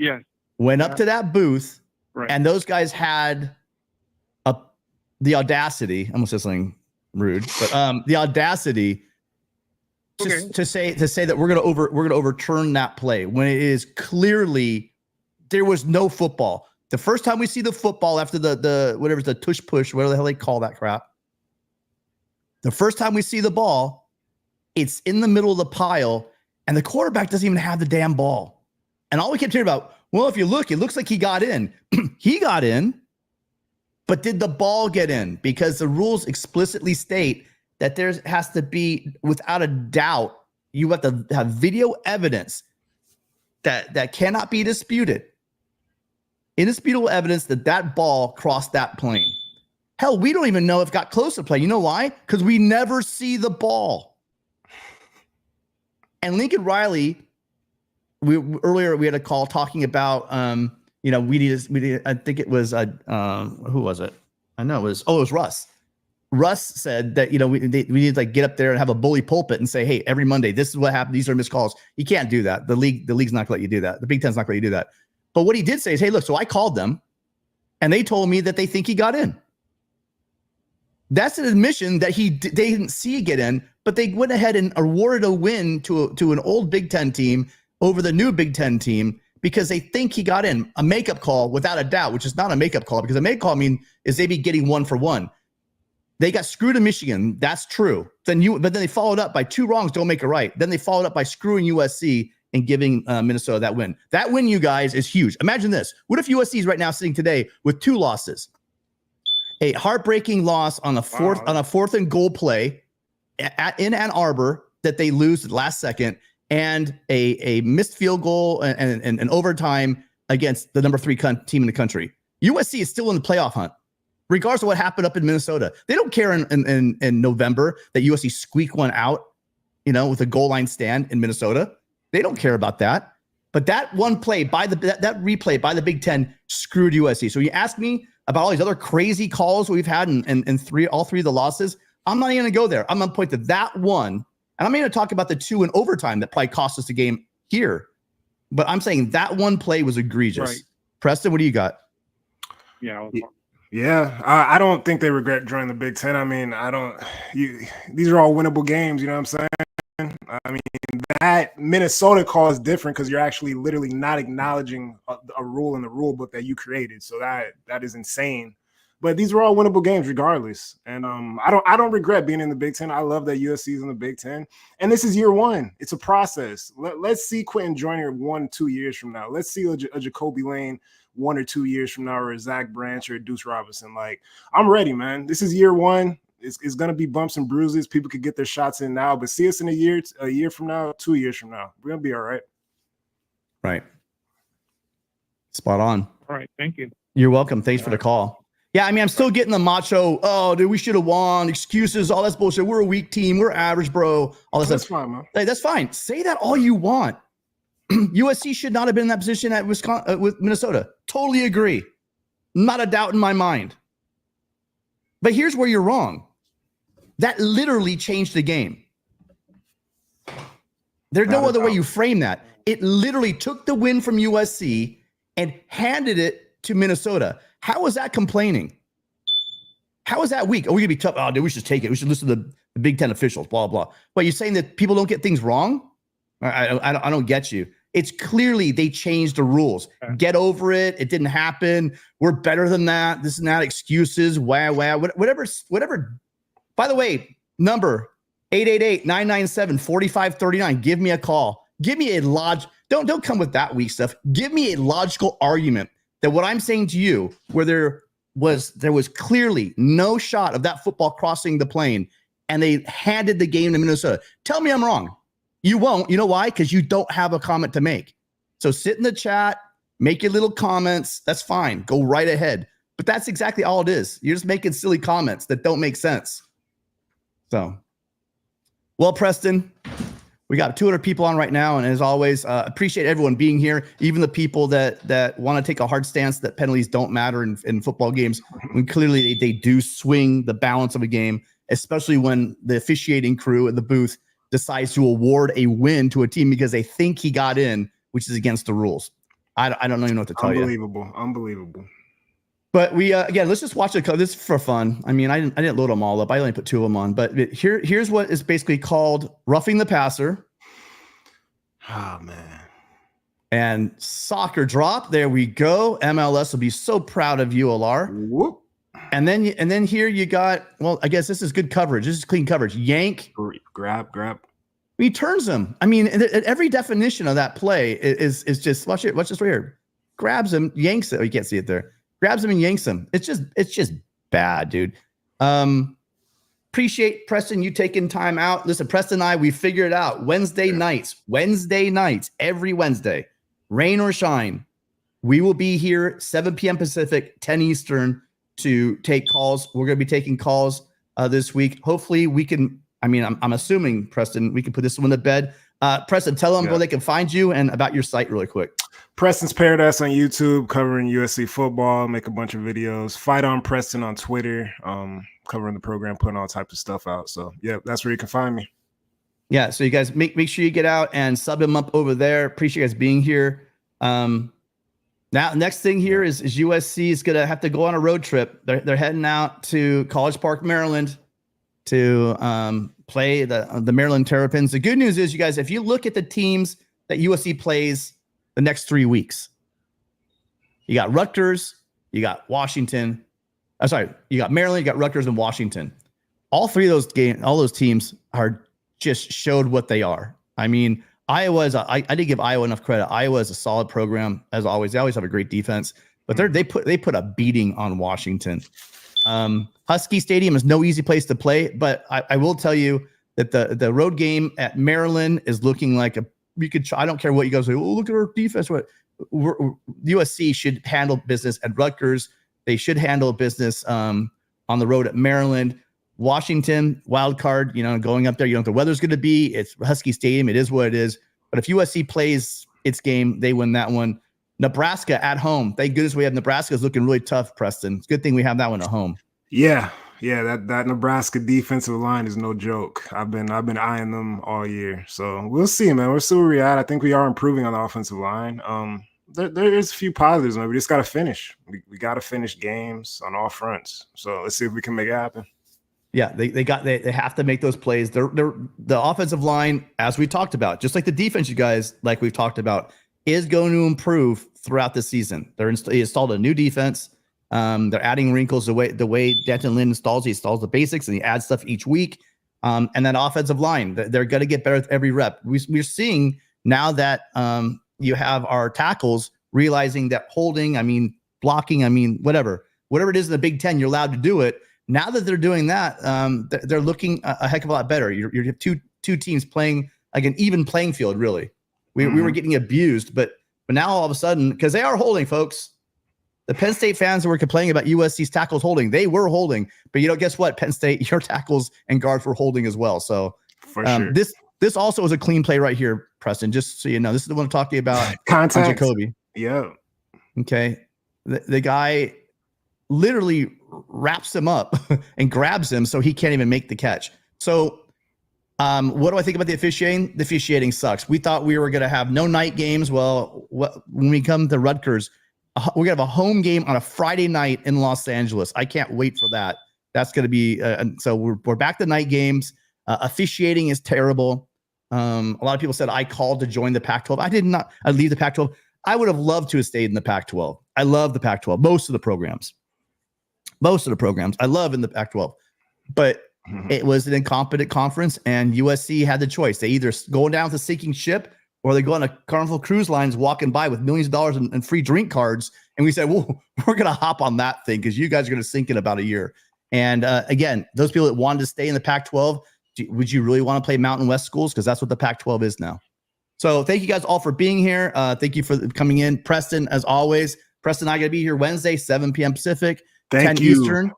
went up to that booth. Right. And those guys had the audacity. I'm just something rude, but the audacity to say that we're gonna overturn that play when it is clearly there was no football. The first time we see the football after the tush push, whatever the hell they call that crap. The first time we see the ball, it's in the middle of the pile, and the quarterback doesn't even have the damn ball. And all we kept hearing about, well, if you look, it looks like he got in. He got in. But did the ball get in? Because the rules explicitly state that there has to be, without a doubt, you have to have video evidence that cannot be disputed. Indisputable evidence that ball crossed that plane. Hell, we don't even know if it got close to play. You know why? Because we never see the ball. And Lincoln Riley, earlier we had a call talking about, we need. I think it was who was it? I know it was Russ. Russ said that we need to get up there and have a bully pulpit and say, hey, every Monday this is what happened. These are missed calls. You can't do that. The league's not going to let you do that. The Big Ten's not going to let you do that. But what he did say is, hey, look, so I called them, and they told me that they think he got in. That's an admission that they didn't see get in, but they went ahead and awarded a win to an old Big Ten team over the new Big Ten team because they think he got in. A makeup call, without a doubt, which is not a makeup call, because a makeup call is they be getting 1 for 1. They got screwed in Michigan. That's true. But then they followed up by 2 wrongs don't make a right. Then they followed up by screwing USC and giving Minnesota that win. That win, you guys, is huge. Imagine this. What if USC is right now sitting today with 2 losses? A heartbreaking loss on a fourth and goal play in Ann Arbor that they lose at the last second, and a missed field goal and overtime against the number 3 team in the country. USC is still in the playoff hunt, regardless of what happened up in Minnesota. They don't care in November that USC squeak one out, with a goal line stand in Minnesota. They don't care about that. But that one play that replay by the Big Ten screwed USC. So you ask me about all these other crazy calls we've had in all three of the losses. I'm not even going to go there. I'm going to point to that one. And I'm going to talk about the 2 in overtime that probably cost us the game here. But I'm saying that one play was egregious. Right. Preston, what do you got? Yeah, I don't think they regret joining the Big Ten. I mean, these are all winnable games. You know what I'm saying? I mean, that Minnesota call is different because you're actually literally not acknowledging a rule in the rule book that you created. So that is insane. But these were all winnable games regardless. And I don't regret being in the Big Ten. I love that USC is in the Big Ten. And this is year 1. It's a process. Let's see Quentin Joyner 1-2 years from now. Let's see a Jacoby Lane 1 or 2 years from now, or a Zach Branch or a Deuce Robinson. Like, I'm ready, man. This is year 1. It's going to be bumps and bruises. People could get their shots in now, but see us in a year from now, 2 years from now. We're going to be all right. Right. Spot on. All right. Thank you. You're welcome. Thanks for the call. Yeah, I mean, I'm still getting the macho, oh, dude, we should have won, excuses, all that's bullshit. We're a weak team. We're average, bro. All this That's stuff. fine, man. Hey, that's fine. Say that all you want. USC should not have been in that position at Wisconsin with Minnesota. Totally agree. Not a doubt in my mind. But here's where you're wrong. That literally changed the game. There's no other way you frame that. It literally took the win from USC and handed it to Minnesota. How is that complaining? How is that weak? Oh, we're going to be tough. Oh, dude, we should take it. We should listen to the Big Ten officials, blah, blah. But you're saying that people don't get things wrong? I don't get you. It's clearly they changed the rules. Get over it. It didn't happen. We're better than that. This is not excuses. Whatever. By the way, number 888-997-4539. Give me a call. Give me a don't come with that weak stuff. Give me a logical argument that what I'm saying to you, where there was clearly no shot of that football crossing the plane, and they handed the game to Minnesota. Tell me I'm wrong. You won't. You know why? Because you don't have a comment to make. So sit in the chat, make your little comments. That's fine. Go right ahead. But that's exactly all it is. You're just making silly comments that don't make sense. So, well, Preston, we got 200 people on right now. And as always, appreciate everyone being here. Even the people that want to take a hard stance that penalties don't matter in football games, when clearly they do swing the balance of a game, especially when the officiating crew at the booth decides to award a win to a team because they think he got in, which is against the rules. I don't even know what to tell you. Unbelievable. But we again, let's just watch it. This is for fun. I mean, I didn't load them all up. I only put 2 of them on. But here's what is basically called roughing the passer. Oh man. And soccer drop. There we go. MLS will be so proud of you, LR. Whoop. And then here you got, well, I guess this is good coverage. This is clean coverage. Yank. Grab. He turns him. I mean, every definition of that play is just, watch this right here. Grabs him, yanks it. Oh, you can't see it there. grabs him and yanks him. It's just bad, dude. Appreciate Preston, you taking time out. Listen, Preston and I, we figured it out. Wednesday nights, every Wednesday, rain or shine, we will be here 7 p.m. Pacific, 10 Eastern to take calls. We're going to be taking calls this week. Hopefully we can, I'm assuming, Preston, we can put this one to bed. Preston, tell them where they can find you and about your site really quick. Preston's Paradise on YouTube, covering USC football, make a bunch of videos. Fight on Preston on Twitter, covering the program, putting all types of stuff out. So, yeah, that's where you can find me. Yeah, so you guys make sure you get out and sub him up over there. Appreciate you guys being here. Now, next thing here is USC is going to have to go on a road trip. They're heading out to College Park, Maryland to play the Maryland Terrapins. The good news is, you guys, if you look at the teams that USC plays the next 3 weeks, you got Rutgers, you got Washington. You got Maryland, you got Rutgers, and Washington. All three of those games, all those teams are just showed what they are. I mean, Iowa I didn't give Iowa enough credit. Iowa is a solid program as always. They always have a great defense, but they put a beating on Washington. Husky Stadium is no easy place to play, but I will tell you that the road game at Maryland is looking like I don't care what you guys say. Oh, look at our defense. USC should handle business at Rutgers. They should handle business on the road at Maryland. Washington, wild card, going up there. You know what the weather's going to be. It's Husky Stadium. It is what it is. But if USC plays its game, they win that one. Nebraska at home. Thank goodness we have Nebraska. Is looking really tough, Preston. It's a good thing we have that one at home. Yeah. That Nebraska defensive line is no joke. I've been eyeing them all year. So we'll see, man. We'll see where we're at. I think we are improving on the offensive line. There is a few positives, man. We just got to finish. We got to finish games on all fronts. So let's see if we can make it happen. Yeah, they have to make those plays. The offensive line, as we talked about, just like the defense, you guys, like we've talked about, is going to improve throughout the season. He installed a new defense. They're adding wrinkles the way Denton Lynn installs. He installs the basics and he adds stuff each week. And that offensive line, they're going to get better with every rep. We're seeing now that you have our tackles realizing that holding, blocking, whatever it is in the Big Ten, you're allowed to do it. Now that they're doing that, they're looking a heck of a lot better. You have two teams playing like an even playing field, really. We were getting abused, but now all of a sudden, because they are holding, folks. The Penn State fans who were complaining about USC's tackles holding, they were holding. But guess what? Penn State, your tackles and guards were holding as well. So for sure. This also is a clean play right here, Preston, just so you know. This is the one I'm talking about. Contact. Jacoby. Yeah. Okay. The guy literally wraps him up and grabs him so he can't even make the catch. So what do I think about the officiating? The officiating sucks. We thought we were going to have no night games. Well, when we come to Rutgers, we're going to have a home game on a Friday night in Los Angeles. I can't wait for that. That's going to be so we're back to night games. Officiating is terrible. A lot of people said I called to join the Pac-12. I did not. I leave the Pac-12. I would have loved to have stayed in the Pac-12. I love the Pac-12. Most of the programs I love in the Pac-12, but it was an incompetent conference, and USC had the choice. They either go down to sinking ship or they go on a Carnival Cruise Lines walking by with millions of dollars and free drink cards. And we said, well, we're going to hop on that thing because you guys are going to sink in about a year. And again, those people that wanted to stay in the Pac-12, would you really want to play Mountain West schools? Because that's what the Pac-12 is now. So thank you guys all for being here. Thank you for coming in. Preston, as always. Preston and I going to be here Wednesday, 7 p.m. Pacific, 10 Eastern.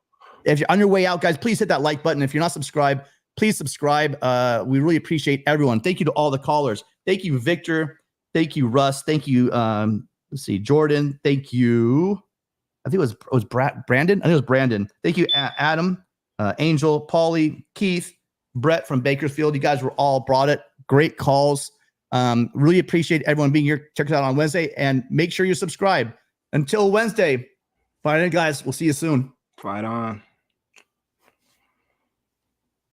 If you're on your way out, guys, please hit that like button. If you're not subscribed, please subscribe. We really appreciate everyone. Thank you to all the callers. Thank you, Victor. Thank you, Russ. Thank you, let's see, Jordan. Thank you. I think it was Brandon. I think it was Brandon. Thank you, Adam, Angel, Paulie, Keith, Brett from Bakersfield. You guys were all brought it. Great calls. Really appreciate everyone being here. Check us out on Wednesday and make sure you subscribe. Until Wednesday, fight on, guys. We'll see you soon. Fight on.